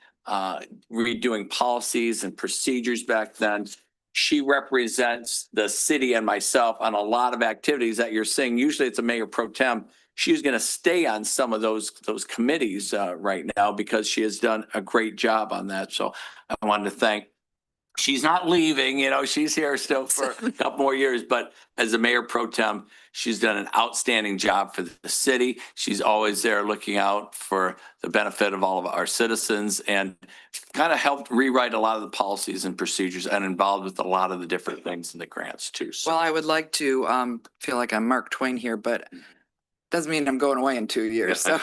S5: redoing policies and procedures back then. She represents the city and myself on a lot of activities that you're seeing. Usually it's a Mayor Pro Tem. She's going to stay on some of those committees right now because she has done a great job on that. So I wanted to thank. She's not leaving, she's here still for a couple more years, but as a Mayor Pro Tem, she's done an outstanding job for the city. She's always there looking out for the benefit of all of our citizens and kind of helped rewrite a lot of the policies and procedures and involved with a lot of the different things in the grants too. So
S2: Well, I would like to feel like I'm Mark Twain here, but doesn't mean I'm going away in 2 years.
S5: Yeah,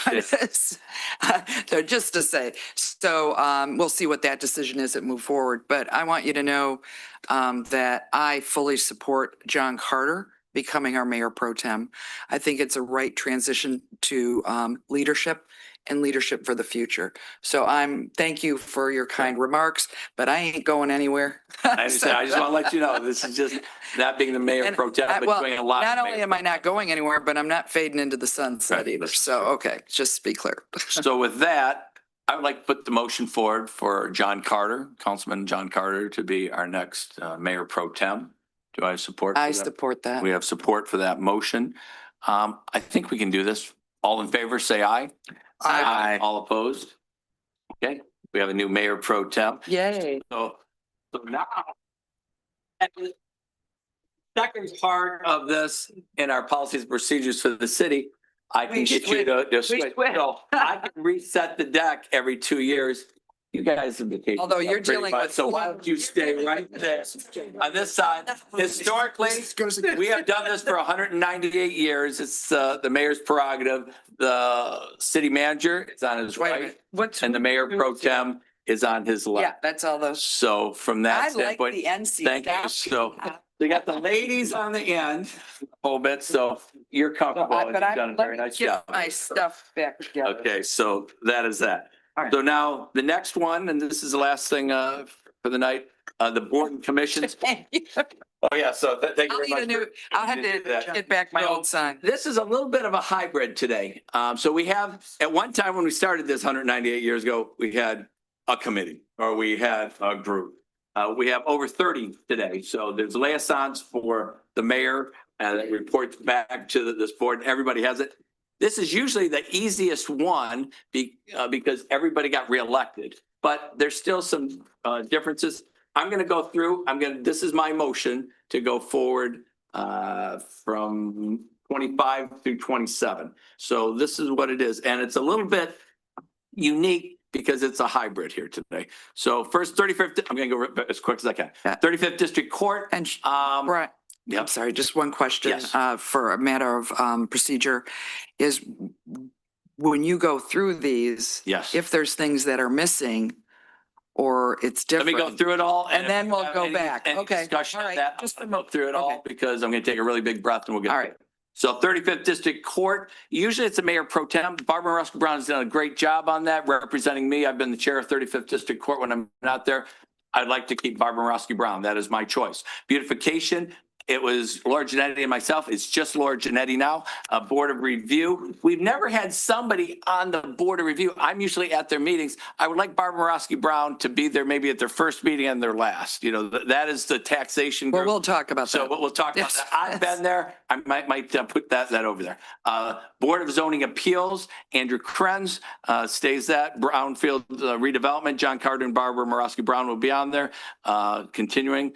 S2: So just to say, so we'll see what that decision is and move forward. But I want you to know that I fully support John Carter becoming our Mayor Pro Tem. I think it's a right transition to leadership and leadership for the future. So thank you for your kind remarks, but I ain't going anywhere.
S5: I understand. I just want to let you know, this is just not being the Mayor
S2: And
S5: Pro Tem, but
S2: well,
S5: doing a lot.
S2: not
S5: of
S2: only
S5: mayor
S2: am I not going anywhere, but I'm not fading into the sunset
S5: Right,
S2: either.
S5: this is
S2: So, okay, just to be clear.
S5: So with that, I would like to put the motion forward for John Carter, Councilman John Carter, to be our next Mayor Pro Tem. Do I have support? for
S2: I
S5: that?
S2: support that.
S5: We have support for that motion. I think we can do this. All in favor, say aye.
S2: Aye.
S5: All opposed? Okay, we have a new Mayor Pro Tem.
S2: Yay.
S5: So now, at the second part of this in our policies and procedures for the city, I can get you to switch. So I can reset the deck every 2 years. You guys have been.
S2: Although you're dealing with-
S5: So why don't you stay right there on this side? Historically, we have done this for 198 years. It's the mayor's prerogative. The city manager is on his
S2: Wait a
S5: right
S2: minute. What's?
S5: and the Mayor Pro Tem is on his
S2: Yeah,
S5: left.
S2: that's all those.
S5: So from
S2: I
S5: that
S2: like
S5: standpoint,
S2: the NC.
S5: thank you.
S2: staff.
S5: So they got the ladies on the end a whole bit, so you're comfortable. and
S2: But
S5: you've
S2: I
S5: done a
S2: let
S5: very
S2: me
S5: nice
S2: get
S5: job.
S2: my stuff back together.
S5: Okay, so that is that.
S2: All right.
S5: So now the next one, and this is the last thing for the night, the board and commissions.
S2: Thank you.
S5: Oh, yeah, so thank you
S2: I'll
S5: very
S2: need a
S5: much.
S2: new, I'll have to get back my old sign.
S5: This is a little bit of a hybrid today. So we have, at one time when we started this 198 years ago, we had a committee or we had a group. We have over 30 today. So there's liaisons for the mayor that reports back to this board. Everybody has it. This is usually the easiest one because everybody got reelected, but there's still some differences. I'm going to go through, this is my motion to go forward from 25 through 27. So this is what it is. And it's a little bit unique because it's a hybrid here today. So first 35th, I'm going to go as quick as I can.
S2: Yeah.
S5: 35th District Court.
S2: And
S5: Right.
S2: I'm sorry, just one question
S5: Yes.
S2: For a matter of procedure is when you go through these,
S5: Yes.
S2: if there's things that are missing or it's
S5: Let me
S2: different.
S5: go through it all.
S2: And then
S5: if
S2: we'll
S5: you have
S2: go
S5: any-
S2: back.
S5: any
S2: Okay.
S5: Discussion
S2: All
S5: of
S2: right.
S5: that,
S2: Just
S5: I'll go through it all
S2: okay.
S5: because I'm going to take a really big breath and we'll get.
S2: All
S5: there.
S2: right.
S5: So 35th District Court, usually it's a Mayor Pro Tem. Barbara Rusk Brown has done a great job on that, representing me. I've been the chair of 35th District Court when I'm not there. I'd like to keep Barbara Rusk Brown. That is my choice. Beautification, it was Laura Janetti and myself. It's just Laura Janetti now. Board of Review. We've never had somebody on the Board of Review. I'm usually at their meetings. I would like Barbara Morosky Brown to be there maybe at their first meeting and their last. You know, that is the taxation
S2: Well,
S5: group.
S2: we'll talk about
S5: So
S2: that.
S5: we'll talk about
S2: Yes,
S5: that. I've been there. I might put that over there. Board of Zoning Appeals, Andrew Krenz stays that. Brownfield redevelopment, John Carter and Barbara Morosky Brown will be on there. Continuing,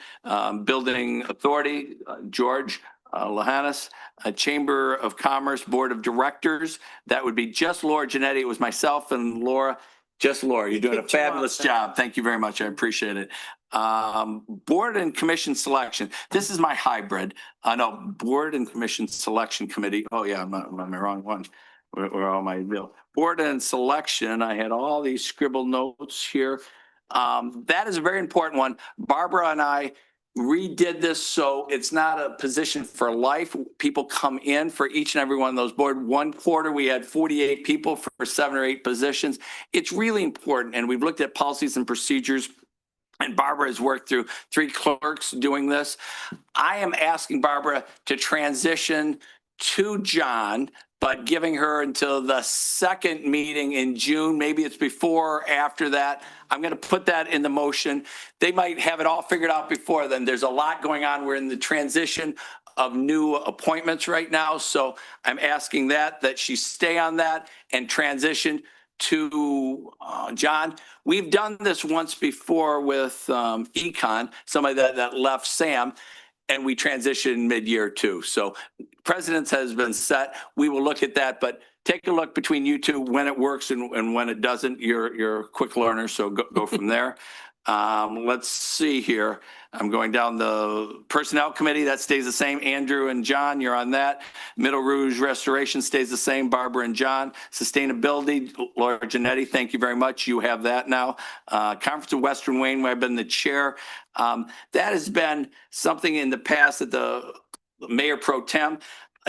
S5: Building Authority, George Lahanis, Chamber of Commerce, Board of Directors. That would be just Laura Janetti. It was myself and Laura. Just Laura, you're doing a fabulous job. Thank you very much. I appreciate it. Board and Commission Selection. This is my hybrid. No, Board and Commission Selection Committee. Oh yeah, I'm on the wrong one. Where all my bill. Board and Selection. I had all these scribbled notes here. That is a very important one. Barbara and I redid this so it's not a position for life. People come in for each and every one of those boards. One quarter, we had 48 people for 7 or 8 positions. It's really important. And we've looked at policies and procedures. And Barbara has worked through 3 clerks doing this. I am asking Barbara to transition to John, but giving her until the second meeting in June. Maybe it's before or after that. I'm going to put that in the motion. They might have it all figured out before then. There's a lot going on. We're in the transition of new appointments right now. So I'm asking that she stay on that and transition to John. We've done this once before with Econ, somebody that left Sam, and we transitioned mid-year too. So precedence has been set. We will look at that, but take a look between you two when it works and when it doesn't. You're a quick learner, so go from there. Let's see here. I'm going down the Personnel Committee. That stays the same. Andrew and John, you're on that. Middle Rouge Restoration stays the same. Barbara and John. Sustainability, Laura Janetti, thank you very much. You have that now. Conference of Western Wayne, where I've been the chair. That has been something in the past that the Mayor Pro Tem,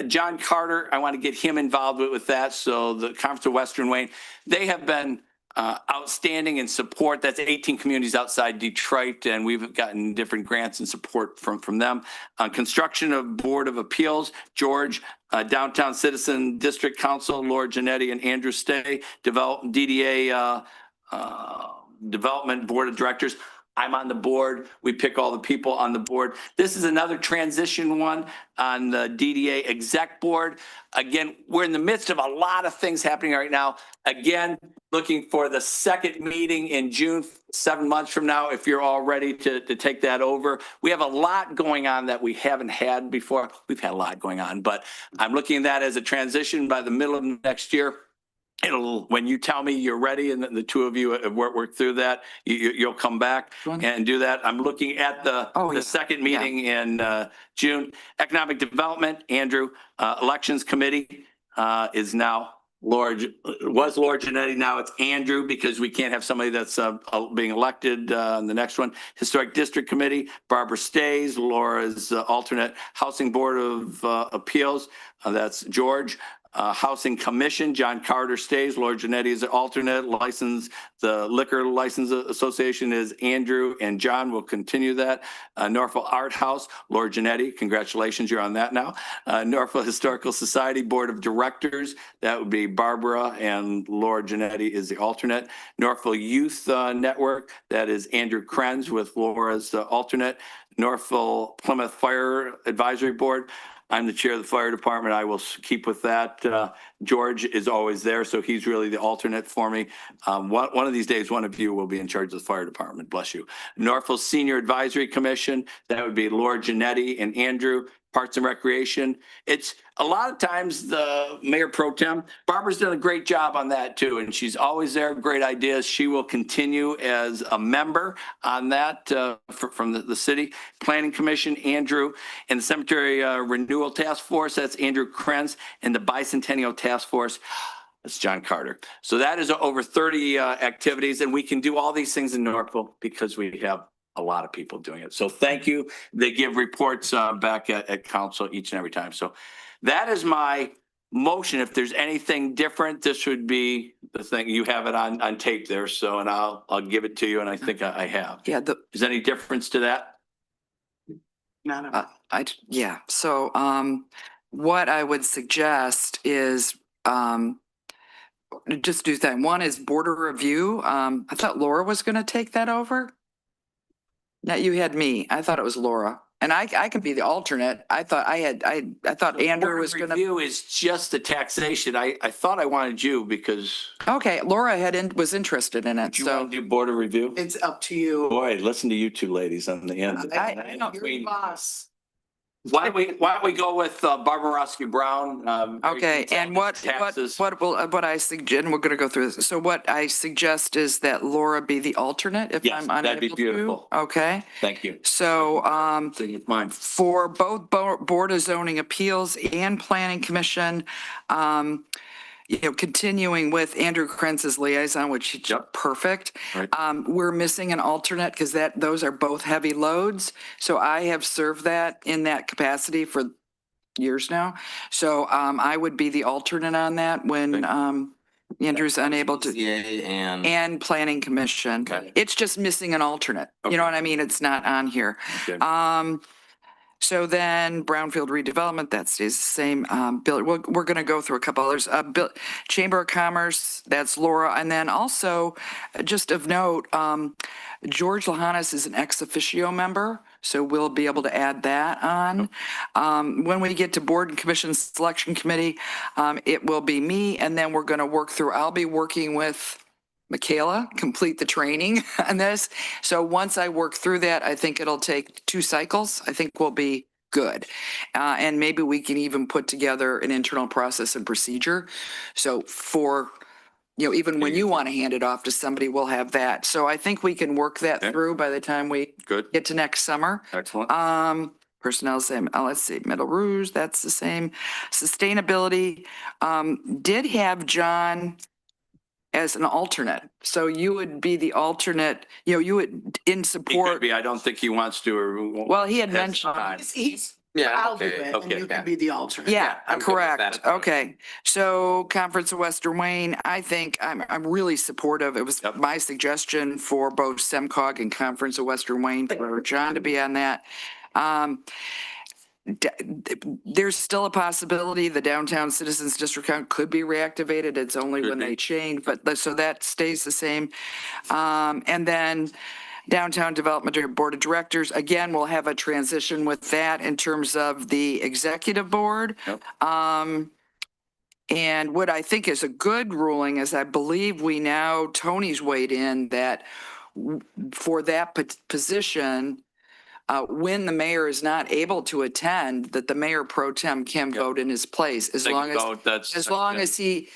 S5: John Carter, I want to get him involved with that. So the Conference of Western Wayne, they have been outstanding in support. That's 18 communities outside Detroit, and we've gotten different grants and support from them. Construction of Board of Appeals, George, Downtown Citizen District Council, Laura Janetti and Andrew Stay, DDA Development Board of Directors. I'm on the board. We pick all the people on the board. This is another transition one on the DDA exec board. Again, we're in the midst of a lot of things happening right now. Again, looking for the second meeting in June, 7 months from now, if you're all ready to take that over. We have a lot going on that we haven't had before. We've had a lot going on, but I'm looking at that as a transition by the middle of next year. When you tell me you're ready and the two of you have worked through that, you'll come back and do that. I'm looking at the second meeting in June. Economic Development, Andrew. Elections Committee is now Laura Janetti. Now it's Andrew, because we can't have somebody that's being elected on the next one. Historic District Committee, Barbara stays. Laura's alternate. Housing Board of Appeals, that's George. Housing Commission, John Carter stays. Laura Janetti is an alternate. The Liquor License Association is Andrew and John will continue that. Norfolk Art House, Laura Janetti, congratulations, you're on that now. Norfolk Historical Society Board of Directors, that would be Barbara, and Laura Janetti is the alternate. Norfolk Youth Network, that is Andrew Krenz with Laura as the alternate. Norfolk Plymouth Fire Advisory Board, I'm the chair of the fire department. I will keep with that. George is always there, so he's really the alternate for me. One of these days, one of you will be in charge of the fire department. Bless you. Norfolk Senior Advisory Commission, that would be Laura Janetti and Andrew. Parks and Recreation. It's a lot of times the Mayor Pro Tem. Barbara's done a great job on that too, and she's always there. Great ideas. She will continue as a member on that from the city. Planning Commission, Andrew, and the Cemetery Renewal Task Force. That's Andrew Krenz, and the Bicentennial Task Force. That's John Carter. So that is over 30 activities, and we can do all these things in Norfolk because we have a lot of people doing it. So thank you. They give reports back at council each and every time. So that is my motion. If there's anything different, this would be the thing. You have it on tape there. So, and I'll give it to you. And I think I have.
S2: Yeah.
S5: Is there any difference to that?
S2: I yeah, so, what I would suggest is, just do that. One is border review. I thought Laura was gonna take that over. Now you had me. I thought it was Laura. And I can be the alternate. I thought Andrew was gonna.
S5: Review is just the taxation. I thought I wanted you because
S2: Okay, Laura was interested in it,
S5: you
S2: so.
S5: want to do board of review?
S9: It's up to you.
S5: Boy, listen to you two ladies on the end.
S2: I know.
S9: You're the boss.
S5: Why don't we go with Barbara Brown?
S2: Okay, and what I suggest, and we're gonna go through this. So what I suggest is that Laura be the alternate if
S5: Yes,
S2: I'm
S5: that'd be
S2: unable to.
S5: beautiful.
S2: Okay,
S5: Thank you.
S2: so,
S5: Mine.
S2: for both Board of Zoning Appeals and Planning Commission, continuing with Andrew Krentz's liaison, which is perfect.
S5: Right.
S2: We're missing an alternate because those are both heavy loads. So I have served that in that capacity for years now. So, I would be the alternate on that when, Andrew's unable to. And Planning Commission.
S5: Okay.
S2: It's just missing an alternate. You know what I mean? It's not on here.
S5: Okay.
S2: So then Brownfield redevelopment, that stays the same. Bill, we're going to go through a couple others. Chamber of Commerce, that's Laura. And then also, just of note, George Lahanas is an ex officio member, so we'll be able to add that on. When we get to Board and Commission Selection Committee, it will be me, and then we're going to work through, I'll be working with Michaela, complete the training on this. So once I work through that, I think it'll take 2 cycles. I think we'll be good. And maybe we can even put together an internal process and procedure. So for, even when you want to hand it off to somebody, we'll have that. So I think we can work that through by the time we get to next summer.
S5: Excellent.
S2: Personnel, same. Let's see, Middle Rouge, that's the same. Sustainability, did have John as an alternate. So you would be the alternate, you would in
S5: He could
S2: support.
S5: be. I don't think he wants to or.
S2: Well, he had
S5: That's
S2: mentioned.
S5: fine.
S9: I'll do it, and
S5: okay,
S9: you can be the alternate.
S2: Yeah,
S8: I'm good with
S2: correct.
S8: that.
S2: Okay. So Conference of Western Wayne, I think I'm really supportive. It was my suggestion for both SEMCOG and Conference of Western Wayne for John to be on that. There's still a possibility the Downtown Citizens District Count could be reactivated. It's only when they change, but so that stays the same. And then Downtown Development Board of Directors, again, we'll have a transition with that in terms of the executive board. And what I think is a good ruling is I believe Tony's weighed in that for that position, when the mayor is not able to attend, that the mayor pro tem can vote in his place as long as he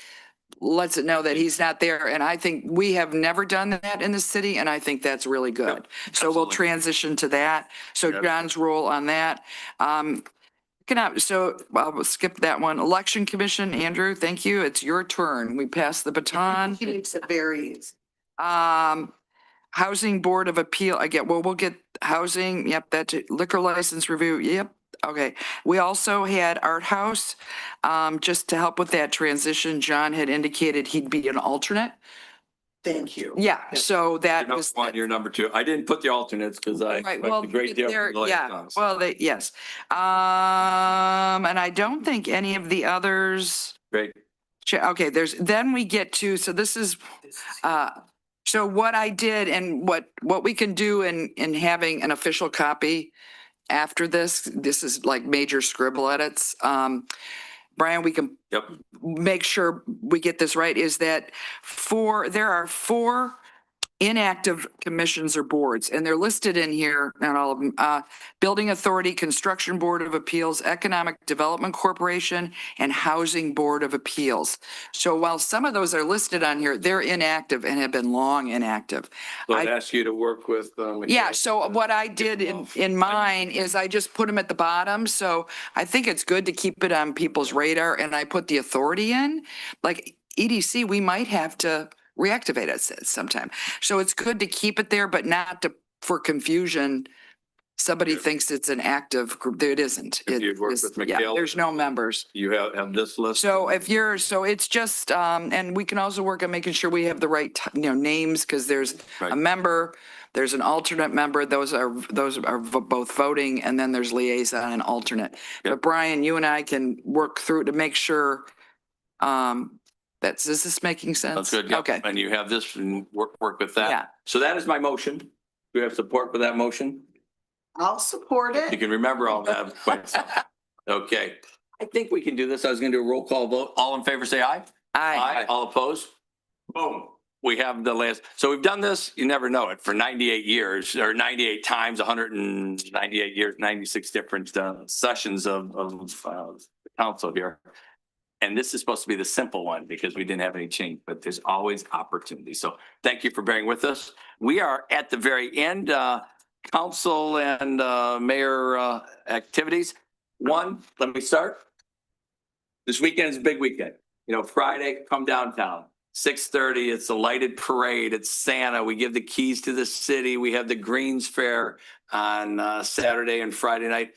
S2: lets it know that he's not there. And I think we have never done that in the city, and I think that's really good. So we'll transition to that. So John's role on that. So I'll skip that one. Election Commission, Andrew, thank you. It's your turn. We pass the baton.
S9: He makes it very easy.
S2: Housing Board of Appeal, we'll get housing, that's it. Liquor license review, okay. We also had Art House, just to help with that transition, John had indicated he'd be an alternate.
S9: Thank you.
S2: Yeah, so that was.
S5: You're number 2. I didn't put the alternates because I
S2: Right,
S5: expect
S2: well,
S5: a great deal. from the
S2: yeah,
S5: liaisons.
S2: well, yes. And I don't think any of the others.
S5: Great.
S2: Okay, then we get to, so this is, so what I did and what we can do in having an official copy after this is like major scribble edits. Brian, we can make sure we get this right, is that there are 4 inactive commissions or boards, and they're listed in here, not all of them. Building Authority, Construction Board of Appeals, Economic Development Corporation, and Housing Board of Appeals. So while some of those are listed on here, they're inactive and have been long inactive.
S5: So I'd ask you to work with.
S2: So what I did in mine is I just put them at the bottom. So I think it's good to keep it on people's radar, and I put the authority in. Like EDC, we might have to reactivate it sometime. So it's good to keep it there, but not for confusion. somebody thinks it's an active group, it isn't.
S5: If you've worked
S2: It's-
S5: with
S2: yeah,
S5: McHale.
S2: there's no members.
S5: You have this list.
S2: So so it's just, and we can also work on making sure we have the right, names, because there's
S5: Right.
S2: a member, there's an alternate member, those are both voting, and then there's liaison and alternate.
S5: Yep.
S2: But Brian, you and I can work through to make sure, is this making sense?
S5: That's good. Yep.
S2: Okay,
S5: And you have this and work with that.
S2: yeah.
S5: So that is my motion. Do we have support for that motion?
S9: I'll support
S5: You
S9: it.
S5: can remember all that. Okay. I think we can do this. I was going to do a roll call vote. All in favor, say aye.
S2: Aye.
S5: All opposed? Boom. We have the last. So we've done this, you never know it, for 98 years or 98 times, 198 years, 96 different sessions of the council here. And this is supposed to be the simple one because we didn't have any change, but there's always opportunity. So thank you for bearing with us. We are at the very end, council and mayor activities. One, let me start. This weekend is a big weekend. You know, Friday, come downtown. 6:30, it's a lighted parade. It's Santa. We give the keys to the city. We have the Greens Fair on Saturday and Friday night.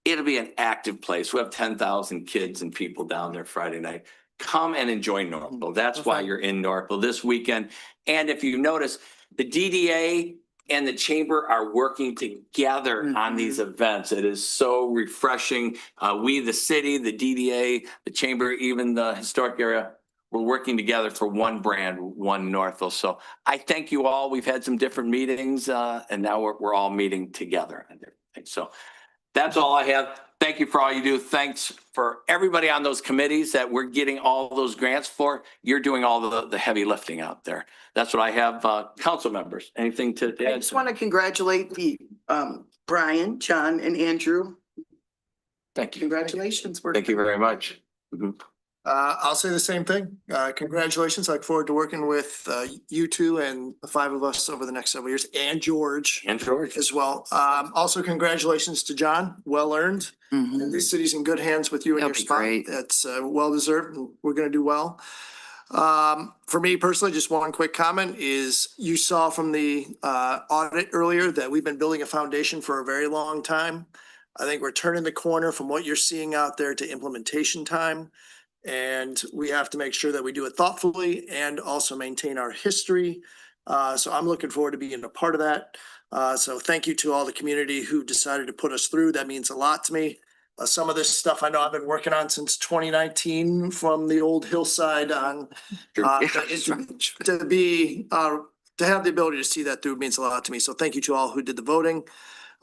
S5: It'll be an active place. We have 10,000 kids and people down there Friday night. Come and enjoy Northville. That's why you're in Northville this weekend. And if you notice, the DDA and the chamber are working together on these events. It is so refreshing. We, the city, the DDA, the chamber, even the historic area, we're working together for one brand, one Northville. So I thank you all. We've had some different meetings and now we're all meeting together. So that's all I have. Thank you for all you do. Thanks for everybody on those committees that we're getting all those grants for. You're doing all the heavy lifting out there. That's what I have. Council members, anything to
S9: I
S2: Uh,
S9: just want to congratulate the Brian, John, and Andrew.
S5: Thank you.
S9: Congratulations. We're-
S5: Thank you very much. Mhm.
S3: I'll say the same thing. Congratulations. I look forward to working with you two and the five of us over the next several years, and George
S5: And George.
S3: as well. Also, congratulations to John. Well earned. And this city's in good hands with you and
S2: That'll
S3: your
S2: be
S3: spot.
S2: great.
S3: That's well deserved, and we're gonna do well. For me personally, just one quick comment is you saw from the audit earlier that we've been building a foundation for a very long time. I think we're turning the corner from what you're seeing out there to implementation time. And we have to make sure that we do it thoughtfully and also maintain our history. So I'm looking forward to being a part of that. So thank you to all the community who decided to put us through. That means a lot to me. Some of this stuff I know I've been working on since 2019 from the old hillside on. To have the ability to see that through means a lot to me. So thank you to all who did the voting.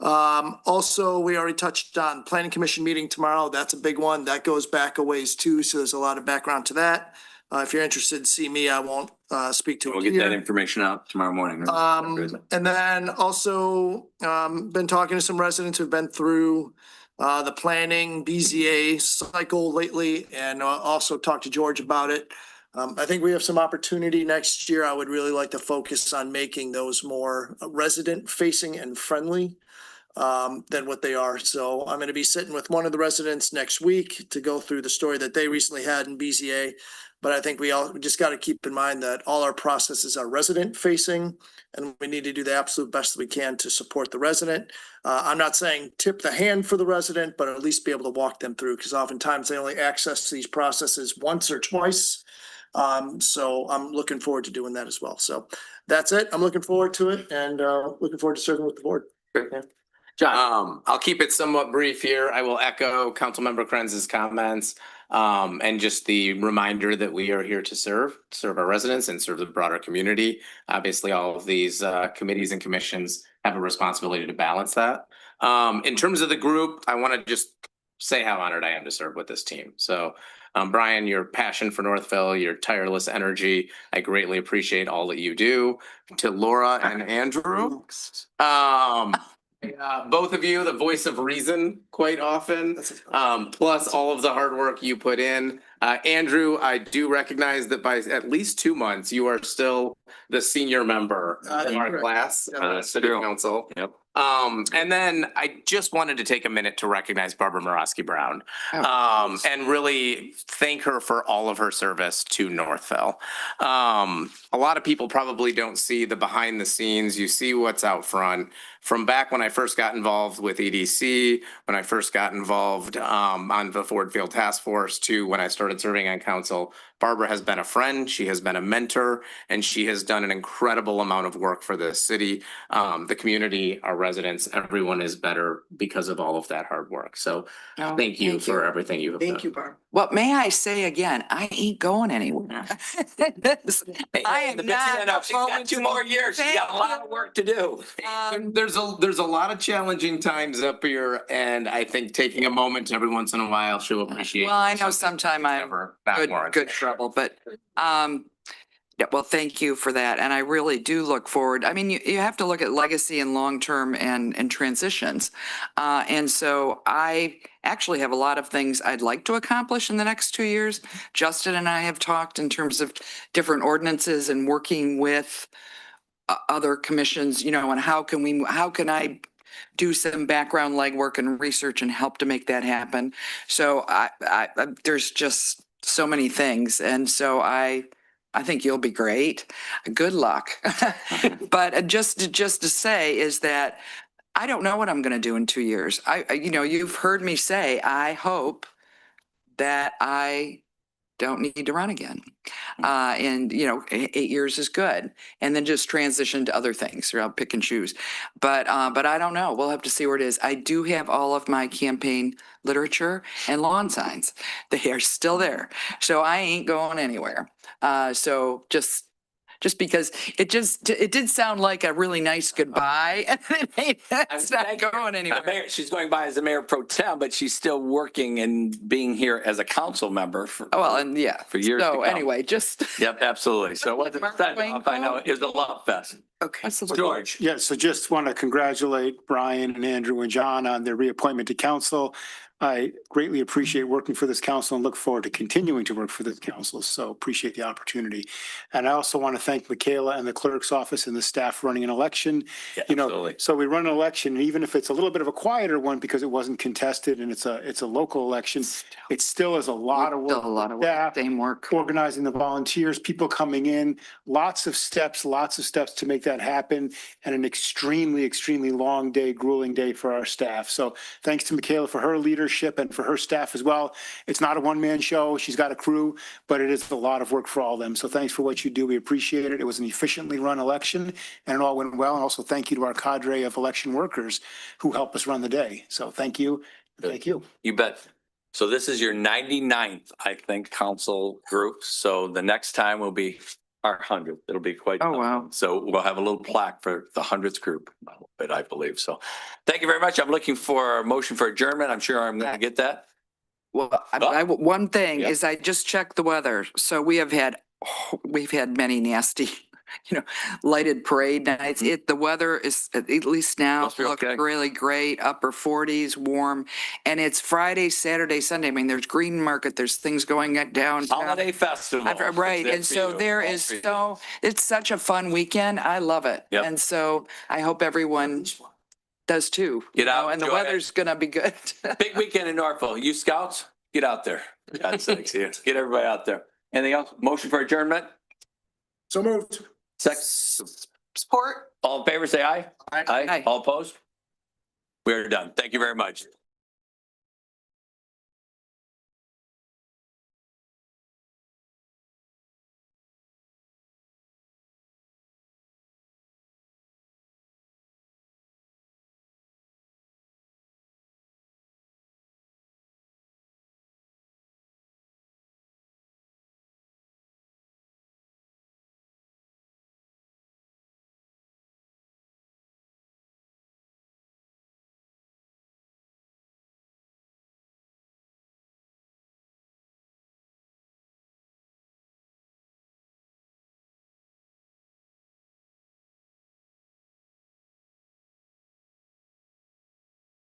S3: Also, we already touched on planning commission meeting tomorrow. That's a big one. That goes back a ways too. So there's a lot of background to that. If you're interested to see me, I won't speak to it
S5: We'll get that
S3: here.
S5: information out tomorrow morning. right?
S3: And then also, been talking to some residents who've been through the planning BZA cycle lately, and also talked to George about it. I think we have some opportunity next year. I would really like to focus on making those more resident facing and friendly than what they are. So I'm going to be sitting with one of the residents next week to go through the story that they recently had in BZA. But I think we just got to keep in mind that all our processes are resident facing, and we need to do the absolute best that we can to support the resident. I'm not saying tip the hand for the resident, but at least be able to walk them through, because oftentimes they only access these processes once or twice. So I'm looking forward to doing that as well. So that's it. I'm looking forward to it, and looking forward to serving with the board.
S8: Great. John, I'll keep it somewhat brief here. I will echo Councilmember Kranz's comments. And just the reminder that we are here to serve our residents and serve the broader community. Obviously, all of these committees and commissions have a responsibility to balance that. In terms of the group, I want to just say how honored I am to serve with this team. So, Brian, your passion for Northville, your tireless energy, I greatly appreciate all that you do. To Laura and Andrew, both of you, the voice of reason quite often, plus all of the hard work you put in. Andrew, I do recognize that by at least 2 months, you are still the senior member in our class, City Council.
S5: Yep.
S8: And then I just wanted to take a minute to recognize Barbara Morosky Brown. And really thank her for all of her service to Northville. A lot of people probably don't see the behind the scenes. You see what's out front. From back when I first got involved with EDC, when I first got involved on the Ford Field Task Force, to when I started serving on council, Barbara has been a friend, she has been a mentor, and she has done an incredible amount of work for this city, the community, our residents. Everyone is better because of all of that hard work. So
S2: Oh,
S8: thank you for everything you have done.
S9: Thank you, Barb.
S2: Well, may I say again, I ain't going anywhere. I am not.
S5: She's got 2 more years. She's got a lot of work to do.
S8: There's a lot of challenging times up here, and I think taking a moment every once in a while she'll appreciate.
S2: Well, I know sometime I'm
S8: Never not warranted.
S2: good trouble, but, yeah, well, thank you for that. And I really do look forward. I mean, you have to look at legacy and long-term and transitions. And so I actually have a lot of things I'd like to accomplish in the next 2 years. Justin and I have talked in terms of different ordinances and working with other commissions, you know, and how can I do some background legwork and research and help to make that happen. So I there's just so many things. And so I think you'll be great. Good luck. But just to say is that I don't know what I'm going to do in 2 years. You know, you've heard me say, I hope that I don't need to run again. And, you know, 8 years is good. And then just transition to other things, or I'll pick and choose. But I don't know. We'll have to see where it is. I do have all of my campaign literature and lawn signs. They are still there. So I ain't going anywhere. So just because it did sound like a really nice goodbye. And it's not going anywhere.
S5: She's going by as the mayor pro tem, but she's still working and being here as a council member for.
S2: Well, and yeah.
S5: For years to
S2: So
S5: come.
S2: anyway, just.
S5: Yep, absolutely. So what I know is a love fest.
S2: Okay.
S5: George.
S11: Yeah, so just want to congratulate Brian and Andrew and John on their reappointment to council. I greatly appreciate working for this council and look forward to continuing to work for this council. So appreciate the opportunity. And I also want to thank Michaela and the clerk's office and the staff running an election.
S5: Yeah,
S11: You know,
S5: absolutely.
S11: so we run an election, and even if it's a little bit of a quieter one because it wasn't contested and it's a local election, it still is a lot of work.
S2: Still a lot of
S11: Staff,
S2: same work.
S11: organizing the volunteers, people coming in, lots of steps to make that happen, and an extremely long day, grueling day for our staff. So thanks to Michaela for her leadership and for her staff as well. It's not a one-man show. She's got a crew, but it is a lot of work for all of them. So thanks for what you do. We appreciate it. It was an efficiently run election and it all went well. And also thank you to our cadre of election workers who help us run the day. So thank you. Thank you.
S5: You bet. So this is your 99th, I think, council group. So the next time will be our 100th. It'll be quite.
S2: Oh, wow.
S5: So we'll have a little plaque for the 100th group, I believe. So thank you very much. I'm looking for a motion for adjournment. I'm sure I'm going to get that.
S2: Well, one thing
S5: Yeah.
S2: is I just checked the weather. So we've had many nasty, lighted parade nights. The weather is at least now
S5: Must be
S2: looks
S5: okay.
S2: really great, upper 40s, warm. And it's Friday, Saturday, Sunday. I mean, there's green market, there's things going at downtown.
S5: Holiday festival.
S2: Right.
S5: That's
S2: And
S5: for
S2: so
S5: you.
S2: there
S5: All
S2: is
S5: for you.
S2: it's such a fun weekend. I love it.
S5: Yep.
S2: And so I hope everyone does too.
S5: Get out,
S2: And the
S5: enjoy it.
S2: weather's going to be good.
S5: Big weekend in Norfolk. You scouts, get out there. For God's sakes, yeah. Get everybody out there. Anything else? Motion for adjournment?
S3: So moved.
S9: Support.
S5: All in favor, say aye.
S3: Aye.
S2: Aye.
S5: All opposed? We're done. Thank you very much.